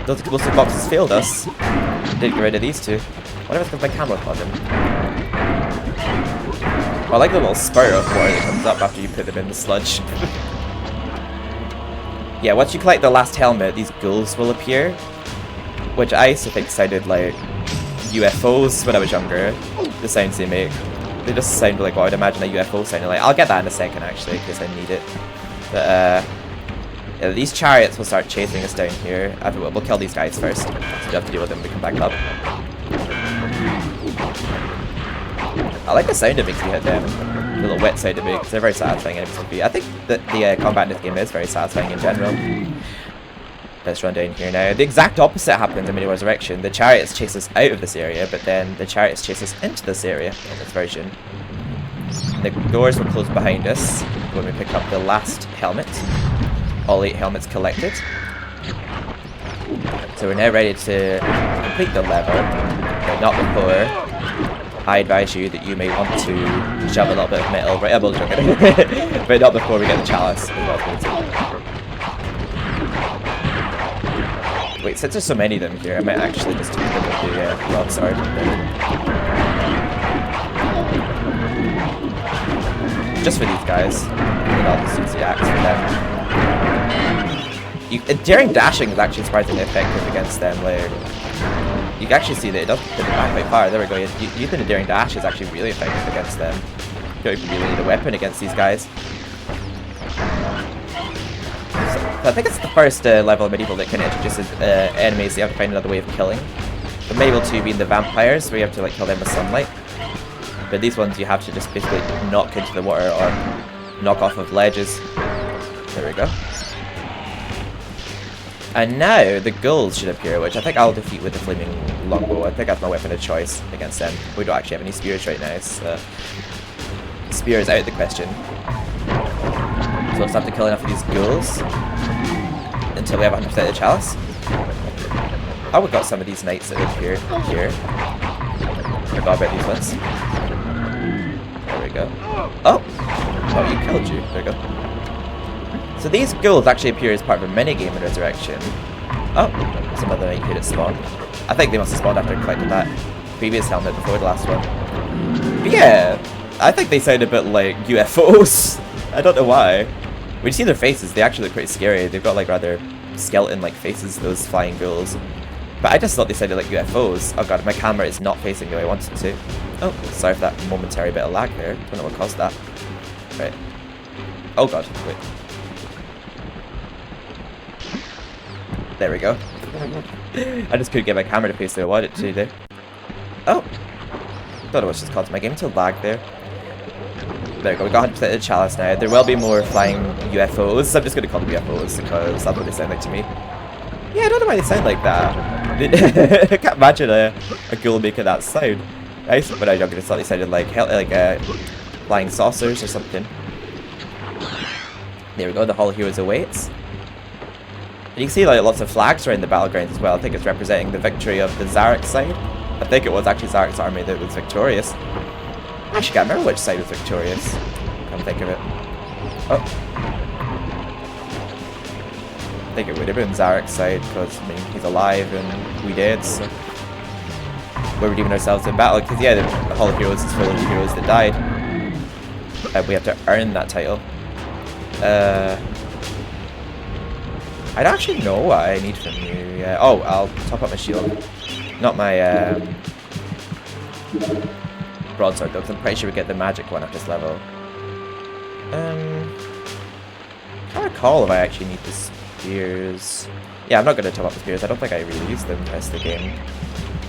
[SPEAKER 1] Those explosive boxes failed us. Didn't get rid of these 2. What if it's because my camera on them? Oh, I like the little spur of water that comes up after you put them in the sludge. Yeah, once you collect the last helmet, these ghouls will appear. Which I used to think sounded like UFOs when I was younger. The sounds they make. They just sound like what I'd imagine a UFO sounding like. I'll get that in a second actually, because I need it. But yeah, these chariots will start chasing us down here. We'll kill these guys first. So we have to deal with them when we come back up. I like the sound it makes you hit them. little wetsuit to me because they're very satisfying enemies to beat. I think that the combat in this game is very satisfying in general. Let's run down here now. The exact opposite happens in MediEvil Resurrection. The chariots chase us out of this area, but then the chariots chase us into this area in this version. The doors will close behind us when we pick up the last helmet. All 8 helmets collected. So we're now ready to complete the level, but not before I advise you that you may want to shove a little bit of metal right above the trigger. But not before we get the chalice. Wait, since there's so many of them here, I might actually just take them with the broadsword. Just for these guys. And I'll just use the axe for them. Daring dashing is actually surprisingly effective against them. Like, you can actually see that it does put them back quite far. There we go. Using a daring dash is actually really effective against them. You don't even really need a weapon against these guys. So I think it's the first level of MediEvil that kind of introduces enemies that you have to find another way of killing. But MediEvil 2 being the vampires, where you have to like kill them with sunlight. But these ones you have to just basically knock into the water or knock off of ledges. There we go. And now the ghouls should appear, which I think I'll defeat with the flaming longbow. I think that's my weapon of choice against them. We don't actually have any spears right now, so spears out of the question. So let's have to kill enough of these ghouls until we have 100% of the chalice. Oh, we've got some of these knights that appear here. Forgot about these ones. There we go. Oh! Oh, you killed you. There we go. So these ghouls actually appear as part of a minigame in Resurrection. Oh, some other knight here that spawned. I think they must have spawned after I collected that previous helmet before the last one. But yeah, I think they sound a bit like UFOs. I don't know why. When you see their faces, they actually look pretty scary. They've got like rather skeleton-like faces, those flying ghouls. But I just thought they sounded like UFOs. Oh god, my camera is not facing the way I wanted it to. Oh, sorry for that momentary bit of lag there. Don't know what caused that. Right. Oh god, wait. There we go. I just couldn't get my camera to face the way I wanted it to there. Oh! Don't know what's just caused my game to lag there. There we go, we got 100% of the chalice now. There will be more flying UFOs. I'm just going to call them UFOs because that's what they sound like to me. Yeah, I don't know why they sound like that. I can't imagine a ghoul making that sound. I used to, when I was younger, I thought they sounded like flying saucers or something. There we go, the Hall of Heroes awaits. And you can see like lots of flags around the battlegrounds as well. I think it's representing the victory of the Zarek side. I think it was actually Zarek's army that was victorious. I actually can't remember which side was victorious. Come think of it. Oh. I think it would have been Zarek's side because I mean he's alive and we did, so we're redeeming ourselves in battle. Because yeah, the Hall of Heroes is full of the heroes that died. And we have to earn that title. I don't actually know what I need from you. Yeah. Oh, I'll top up my shield. Not my broadsword though, because I'm pretty sure we get the magic one at this level. I can't recall if I actually need the spears. Yeah, I'm not going to top up the spears. I don't think I really use them the rest of the game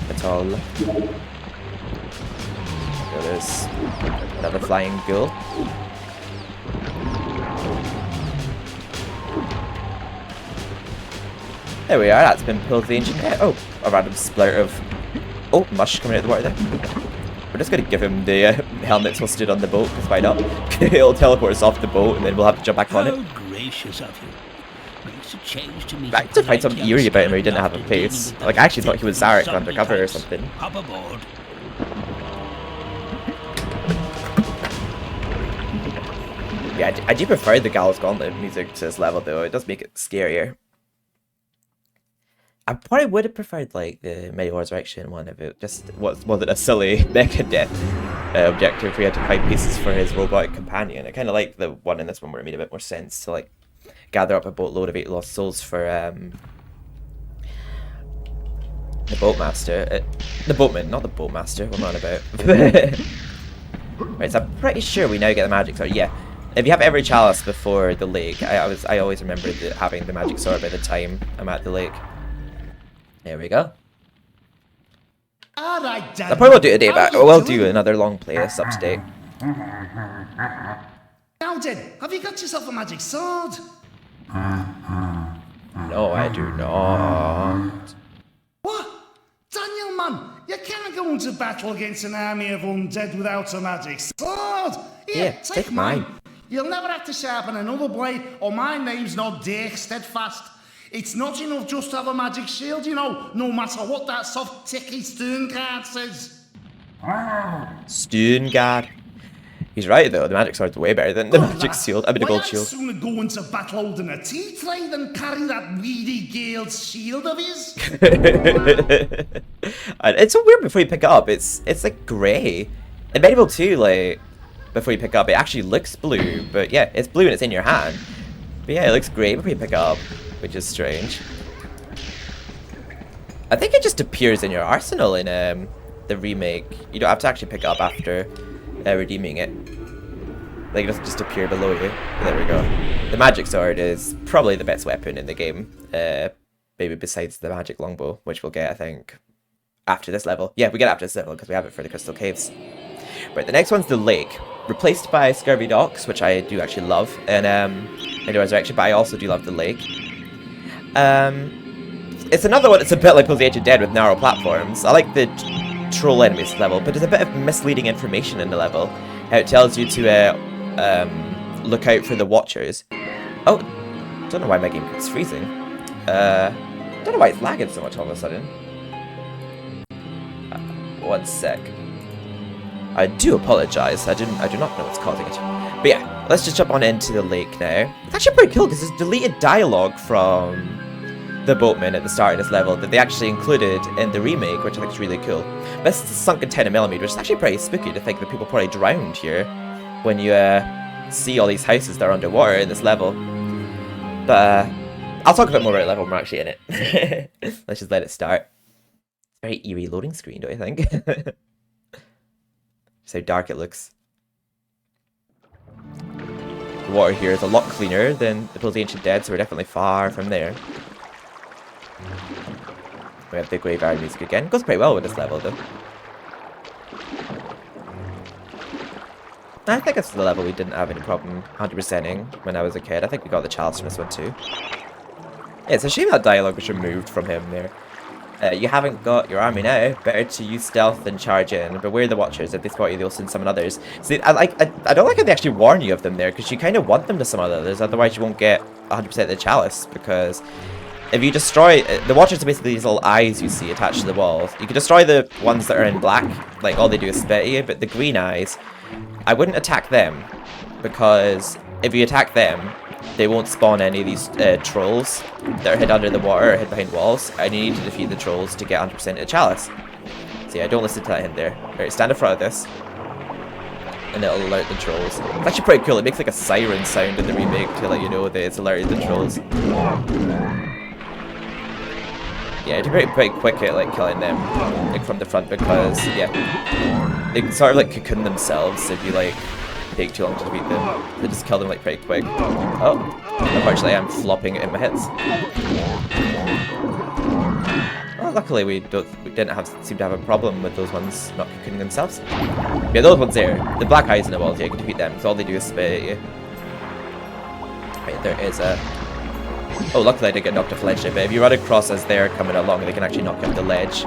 [SPEAKER 1] at all. So there's another flying ghoul. There we are, that's been pulled to the Ancient Earth. Oh, a random splurt of... Oh, mush coming out of the water there. We're just going to give him the helmet so stood on the boat, because why not? It'll teleport us off the boat, and then we'll have to jump back on it.
[SPEAKER 6] How gracious of you. Makes a change to me.
[SPEAKER 1] I had to find something eerie about him where he didn't have a face. Like, I actually thought he was Zarek undercover or something.
[SPEAKER 6] Hop aboard.
[SPEAKER 1] Yeah, I do prefer the Gallows Gauntlet music to this level, though. It does make it scarier. I probably would have preferred like the MediEvil Resurrection one if it just wasn't a silly mecha death objective where we had to find pieces for his robotic companion. I kind of like the one in this one where it made a bit more sense to like gather up a boatload of 8 lost souls for the boatmaster, the boatman, not the boatmaster. What am I on about? Right, so I'm pretty sure we now get the magic sword. Yeah, if you have every chalice before the lake, I always remember having the magic sword by the time I'm at the lake. There we go.
[SPEAKER 5] Alright,
[SPEAKER 1] I probably won't do it today, but I will do another long play this up to date.
[SPEAKER 5] Now then, have you got yourself a magic sword?
[SPEAKER 1] No, I do not.
[SPEAKER 5] What? Daniel, man, you can't go into battle against an army of undead without a magic sword. Here, take mine. You'll never have to sharpen another blade, or my name's not Dirk Steadfast. It's not enough just to have a magic shield, you know, no matter what that soft, ticky Stungard says.
[SPEAKER 1] Stungard. He's right, though. The magic sword's way better than the magic shield. I mean, the gold shield.
[SPEAKER 5] I'd sooner go into battle holding a tea tray than carry that weedy Gale's shield of his.
[SPEAKER 1] It's so weird before you pick it up. It's like grey. In MediEvil 2, like, before you pick it up, it actually looks blue. But yeah, it's blue and it's in your hand. But yeah, it looks grey before you pick it up, which is strange. I think it just appears in your arsenal in the remake. You don't have to actually pick it up after redeeming it. Like, it doesn't just appear below you. But there we go. The magic sword is probably the best weapon in the game. Maybe besides the magic longbow, which we'll get, I think, after this level. Yeah, we get after this level because we have it for the crystal caves. Right, the next one's the lake. Replaced by Scurvy Docks, which I do actually love in the Resurrection, but I also do love the lake. It's another one. It's a bit like the Ancient Dead with narrow platforms. I like the troll enemies level, but there's a bit of misleading information in the level. How it tells you to look out for the watchers. Oh, don't know why my game keeps freezing. Don't know why it's lagging so much all of a sudden. 1 sec. I do apologize. I do not know what's causing it. But yeah, let's just jump on into the lake now. It's actually pretty cool because there's deleted dialogue from the boatmen at the start of this level that they actually included in the remake, which I think is really cool. This is the sunken town of mellowmede, which is actually pretty spooky to think that people probably drowned here when you see all these houses that are underwater in this level. But I'll talk a bit more about the level when we're actually in it. Let's just let it start. Very eerie loading screen, don't you think? Just how dark it looks. The water here is a lot cleaner than the Ancient Dead, so we're definitely far from there. We have the graveyard music again. Goes pretty well with this level, though. I think it's the level we didn't have any problem 100%ing when I was a kid. I think we got the chalice from this one too. Yeah, it's a shame that dialogue was removed from him there. You haven't got your army now. Better to use stealth than charge in. Beware the watchers. If they spot you, they'll soon summon others. See, I don't like how they actually warn you of them there, because you kind of want them to summon others. Otherwise, you won't get 100% of the chalice, because if you destroy... The watchers are basically these little eyes you see attached to the walls. You can destroy the ones that are in black. Like, all they do is spit at you. But the green eyes, I wouldn't attack them, because if you attack them, they won't spawn any of these trolls that are hid under the water or hid behind walls. And you need to defeat the trolls to get 100% of the chalice. So yeah, don't listen to that hint there. Alright, stand in front of this. And it'll alert the trolls. It's actually pretty cool. It makes like a siren sound in the remake to let you know that it's alerted the trolls. Yeah, it's pretty quick at like killing them like from the front, because yeah, they sort of like cocoon themselves if you like take too long to defeat them. They just kill them like pretty quick. Oh, unfortunately I'm flopping in my hits. Well, luckily we didn't seem to have a problem with those ones not cocooning themselves. Yeah, those ones there, the black eyes in the walls, yeah, you can defeat them because all they do is spit at you. Right, there is a... Oh, luckily I did get knocked off the ledge there, but if you run across as they're coming along, they can actually knock you off the ledge.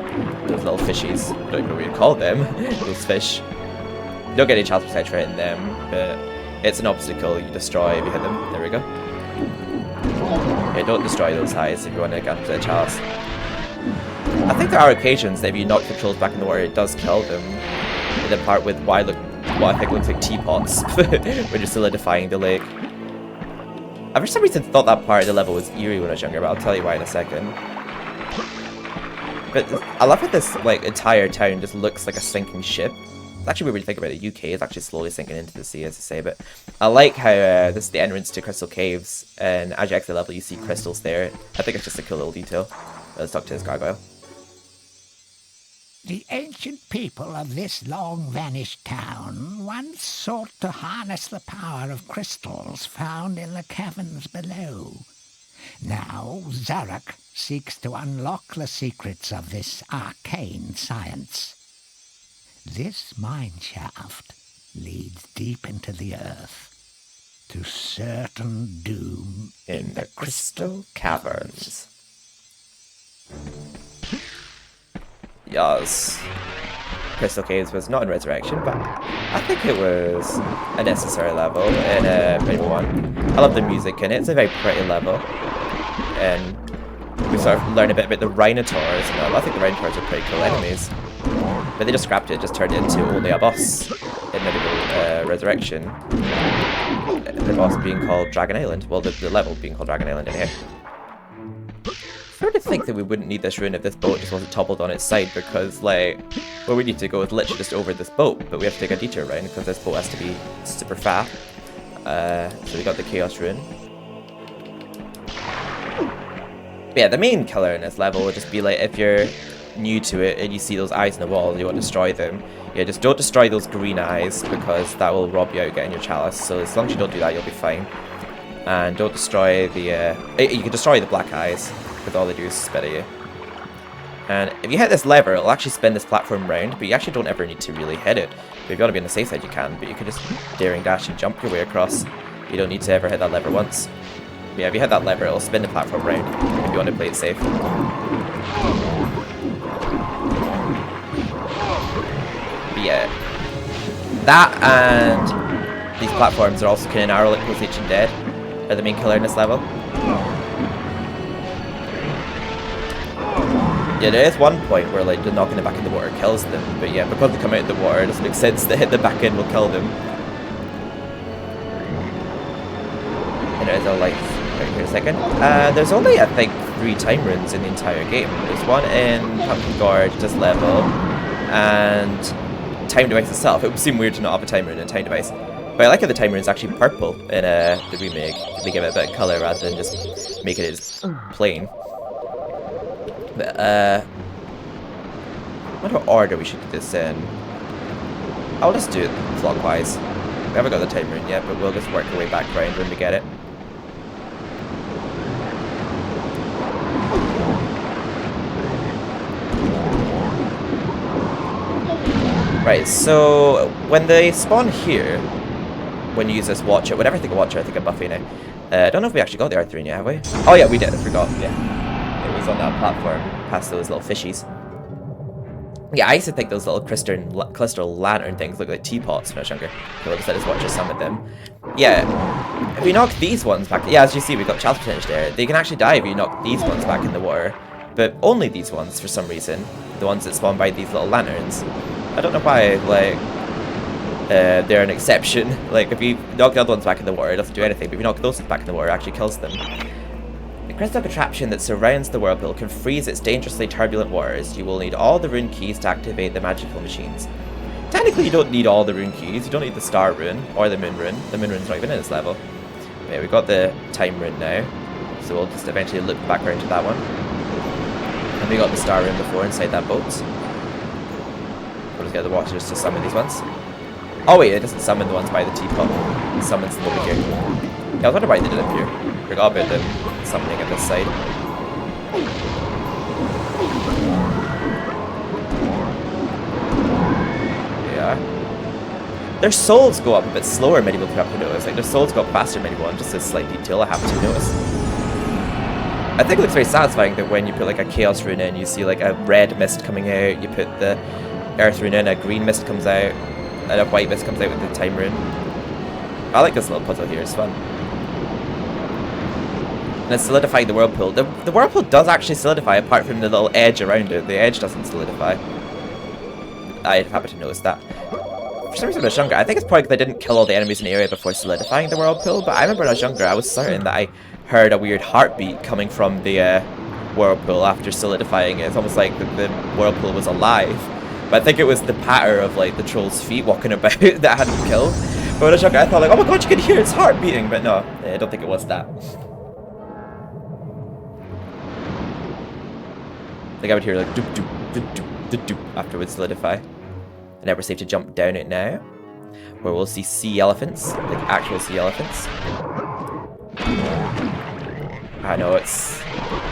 [SPEAKER 1] Those little fishies. I don't even know what you call them. Those fish. You don't get any chance percentage for hitting them, but it's an obstacle you destroy if you hit them. There we go. Yeah, don't destroy those eyes if you want to get to the chalice. I think there are occasions that if you knock the trolls back in the water, it does kill them. In the part with what I think looks like teapots when you're solidifying the lake. I for some reason thought that part of the level was eerie when I was younger, but I'll tell you why in a second. But I love how this like entire town just looks like a sinking ship. It's actually weird when you think about it. The UK is actually slowly sinking into the sea, as I say, but I like how this is the entrance to Crystal Caves, and as you exit the level you see crystals there. I think it's just a cool little detail. Let's talk to this gargoyle.
[SPEAKER 3] The ancient people of this long-vanished town once sought to harness the power of crystals found in the caverns below. Now Zarek seeks to unlock the secrets of this arcane science. This mine shaft leads deep into the earth to certain doom
[SPEAKER 1] In the crystal caverns. Yes. Crystal Caves was not in Resurrection, but I think it was a necessary level in Peril 1. I love the music in it. It's a very pretty level. And we sort of learn a bit about the Rhinotaurs. And I think the Rhinotaurs are pretty cool enemies. But they just scrapped it, just turned it into only a boss in MediEvil Resurrection. The boss being called Dragon Island. Well, the level being called Dragon Island in here. I started to think that we wouldn't need this rune if this boat just wasn't toppled on its side, because, like, where we need to go is literally just over this boat, but we have to take a detour around because this boat has to be super fast. So we got the Chaos rune. But yeah, the main killer in this level would just be, like, if you're new to it and you see those eyes in the wall and you want to destroy them, yeah, just don't destroy those green eyes, because that will rob you out of getting your chalice. So as long as you don't do that, you'll be fine. And don't destroy the, you can destroy the black eyes, because all they do is spit at you. And if you hit this lever, it'll actually spin this platform round, but you actually don't ever need to really hit it. If you want to be on the safe side, you can, but you can just daring dash and jump your way across. You don't need to ever hit that lever once. But yeah, if you hit that lever, it'll spin the platform round, if you want to play it safe. But yeah, that and these platforms are also kind of narrow, like both Ancient Dead are the main killer in this level. Yeah, there is one point where, like, the knocking them back in the water kills them, but yeah, because they come out of the water, it doesn't make sense that hit them back in will kill them. And there's a life right here a second. There's only, I think, 3 time runes in the entire game. There's one in Pumpkin Gorge, this level, and Time Device itself. It would seem weird to not have a time rune in Time Device. But I like how the time rune is actually purple in the remake. They give it a bit of colour rather than just making it just plain. But, what order we should do this in? I'll just do it clockwise. We haven't got the time rune yet, but we'll just work our way back round when we get it. Right, so when they spawn here, when you use this watcher, whenever I think of watcher, I think of Buffy now. I don't know if we actually got the Earth rune yet, have we? Oh yeah, we did, I forgot, yeah. It was on that platform, past those little fishies. Yeah, I used to think those little crystal lantern things look like teapots when I was younger. So I decided to watch us summon them. Yeah, if we knock these ones back, yeah, as you see, we've got chalice percentage there. They can actually die if you knock these ones back in the water, but only these ones for some reason. The ones that spawn by these little lanterns. I don't know why, like, they're an exception. Like, if you knock the other ones back in the water, it doesn't do anything, but if you knock those ones back in the water, it actually kills them. The crystal contraption that surrounds the whirlpool can freeze its dangerously turbulent waters. You will need all the rune keys to activate the magical machines. Technically, you don't need all the rune keys. You don't need the star rune or the moon rune. The moon rune's not even in this level. But yeah, we've got the time rune now, so we'll just eventually loop back around to that one. And we got the star rune before inside that boat. We'll just get the water just to summon these ones. Oh wait, it doesn't summon the ones by the teapot. It summons them over here. Yeah, I was wondering why they did up here. Forgot about them summoning at this side. Yeah. Their souls go up a bit slower in MediEvil 2, I've noticed. Like, their souls go up faster in MediEvil 1, just a slight detail I happen to notice. I think it looks very satisfying that when you put like a chaos rune in, you see like a red mist coming out, you put the earth rune in, a green mist comes out, and a white mist comes out with the time rune. I like this little puzzle here, it's fun. And it's solidifying the whirlpool. The whirlpool does actually solidify apart from the little edge around it. The edge doesn't solidify. I happen to notice that. For some reason when I was younger, I think it's probably because I didn't kill all the enemies in the area before solidifying the whirlpool, but I remember when I was younger, I was certain that I heard a weird heartbeat coming from the whirlpool after solidifying it. It's almost like the whirlpool was alive. But I think it was the patter of like the troll's feet walking about that I hadn't killed. But when I was younger, I thought like, oh my god, you can hear its heart beating, but no, I don't think it was that. I think I would hear like doop doop doop doop doop doop after it would solidify. And now we're safe to jump down it now, where we'll see sea elephants, like actual sea elephants. I know it's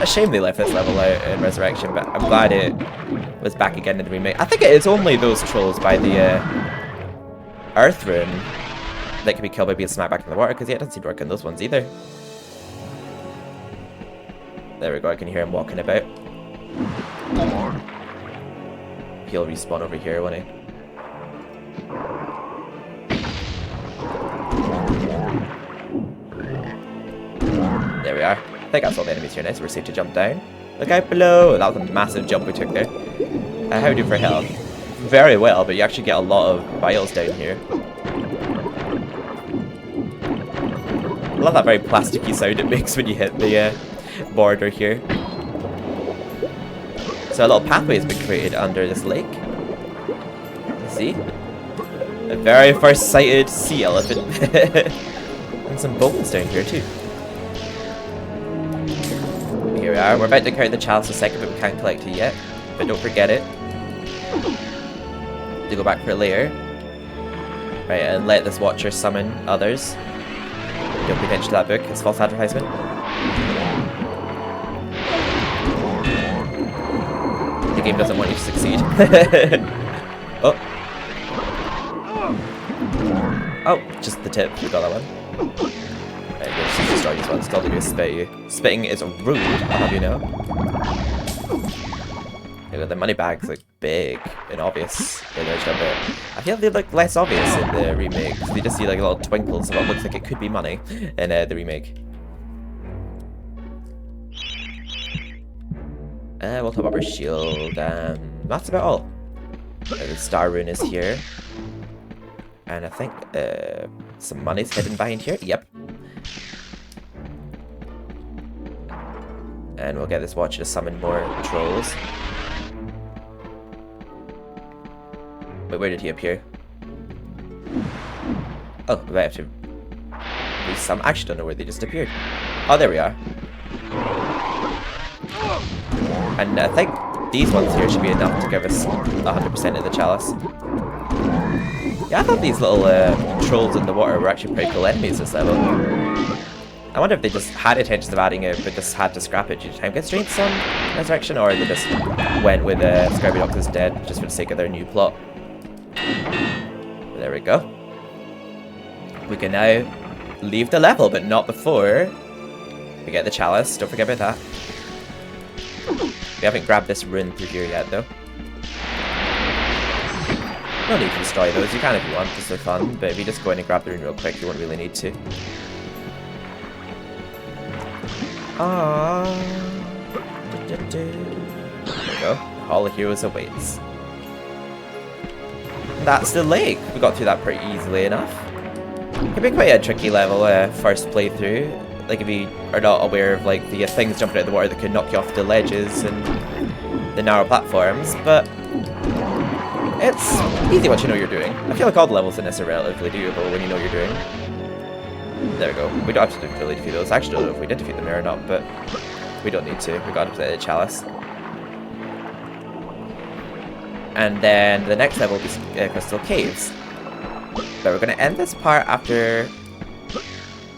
[SPEAKER 1] a shame they left this level out in Resurrection, but I'm glad it was back again in the remake. I think it is only those trolls by the earth rune that can be killed by being smacked back in the water, because yeah, it doesn't seem to work on those ones either. There we go, I can hear him walking about. He'll respawn over here, won't he? There we are. I think that's all the enemies here now, so we're safe to jump down. Look out below! That was a massive jump we took there. How do you do for health? Very well, but you actually get a lot of vials down here. I love that very plasticky sound it makes when you hit the border here. So a little pathway has been created under this lake. See? The very first sighted sea elephant. And some bones down here too. Here we are. We're about to carry the chalice a second, but we can't collect it yet. But don't forget it. To go back for later. Right, and let this watcher summon others. Don't pay attention to that book. It's false advertisement. The game doesn't want you to succeed. Oh. Oh, just the tip. We got that one. Right, let's just destroy these ones. It's all to do with spit you. Spitting is rude, I'll have you know. The money bags look big and obvious in the original bit. I feel they look less obvious in the remake. They just see like little twinkles of what looks like it could be money in the remake. We'll top up our shield. That's about all. The star rune is here. And I think some money's hidden behind here. Yep. And we'll get this watcher to summon more trolls. Wait, where did he appear? Oh, we might have to do some. I actually don't know where they just appeared. Oh, there we are. And I think these ones here should be enough to give us 100% of the chalice. Yeah, I thought these little trolls in the water were actually pretty cool enemies this level. I wonder if they just had intentions of adding it, but just had to scrap it due to time constraints on Resurrection, or they just went with Scrubby Doctor's Dead just for the sake of their new plot. There we go. We can now leave the level, but not before we get the chalice. Don't forget about that. We haven't grabbed this rune through here yet, though. No need to destroy those. You can if you want, just for fun. But if you just go in and grab the rune real quick, you won't really need to. There we go. All the heroes awaits. That's the lake. We got through that pretty easily enough. It can be quite a tricky level first playthrough. Like if you are not aware of like the things jumping out of the water that could knock you off the ledges and the narrow platforms, but it's easy once you know what you're doing. I feel like all the levels in this are relatively doable when you know what you're doing. There we go. We don't have to really defeat those. I actually don't know if we did defeat them or not, but we don't need to. We got up to the chalice. And then the next level will be Crystal Caves. But we're going to end this part after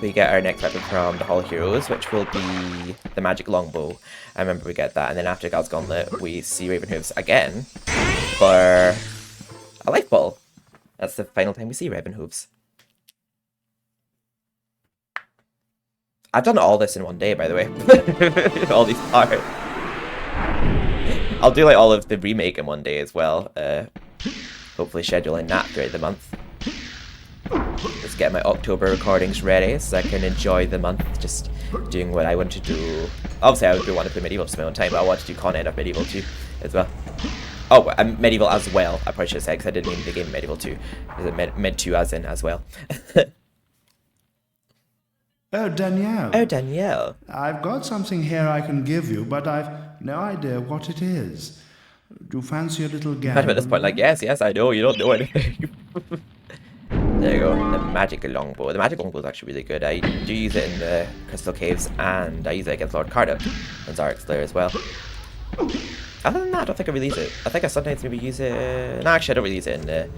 [SPEAKER 1] we get our next weapon from the Hall of Heroes, which will be the magic longbow. I remember we get that. And then after God's Gauntlet, we see Ravenhooves again for a life ball. That's the final time we see Ravenhooves. I've done all this in one day, by the way. All these parts. I'll do like all of the remake in one day as well. Hopefully scheduling that throughout the month. Just get my October recordings ready so I can enjoy the month just doing what I want to do. Obviously I would want to play MediEvil just my own time, but I want to do content of MediEvil 2 as well. Oh, MediEvil as well, I probably should have said, because I didn't mean the game MediEvil 2. Med 2 as in as well.
[SPEAKER 5] Oh, Danielle.
[SPEAKER 1] Oh, Danielle.
[SPEAKER 5] I've got something here I can give you, but I've no idea what it is. Do you fancy a little game?
[SPEAKER 1] At this point, like, yes, I know, you don't know anything. There you go, the magic longbow. The magic longbow is actually really good. I do use it in the Crystal Caves, and I use it against Lord Cardup and Zarek's Lair as well. Other than that, I don't think I really use it. I think I sometimes maybe use it... No, actually, I don't really use it in the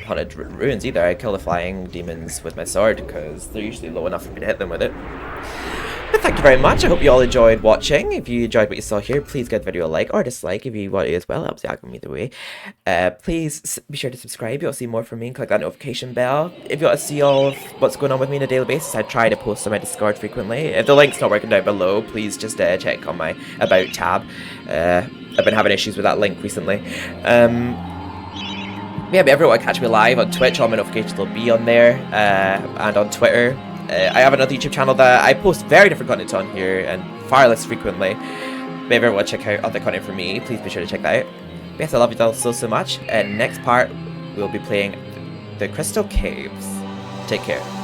[SPEAKER 1] Haunted Ruins either. I kill the flying demons with my sword, because they're usually low enough for me to hit them with it. But thank you you very much. I hope you all enjoyed watching. If you enjoyed what you saw here, please give the video a like or dislike if you want to as well. It helps the algorithm either way. Please be sure to subscribe. You'll see more from me and click that notification bell. If you want to see all of what's going on with me on a daily basis, I try to post on my Discord frequently. If the link's not working down below, please just check on my About tab. I've been having issues with that link recently. Yeah, but if you want to catch me live on Twitch, all my notifications will be on there, and on Twitter. I have another YouTube channel that I post very different content on here, and far less frequently. But if you want to check out other content from me, please be sure to check that out. But yes, I love you all so much, and next part, we'll be playing the Crystal Caves. Take care.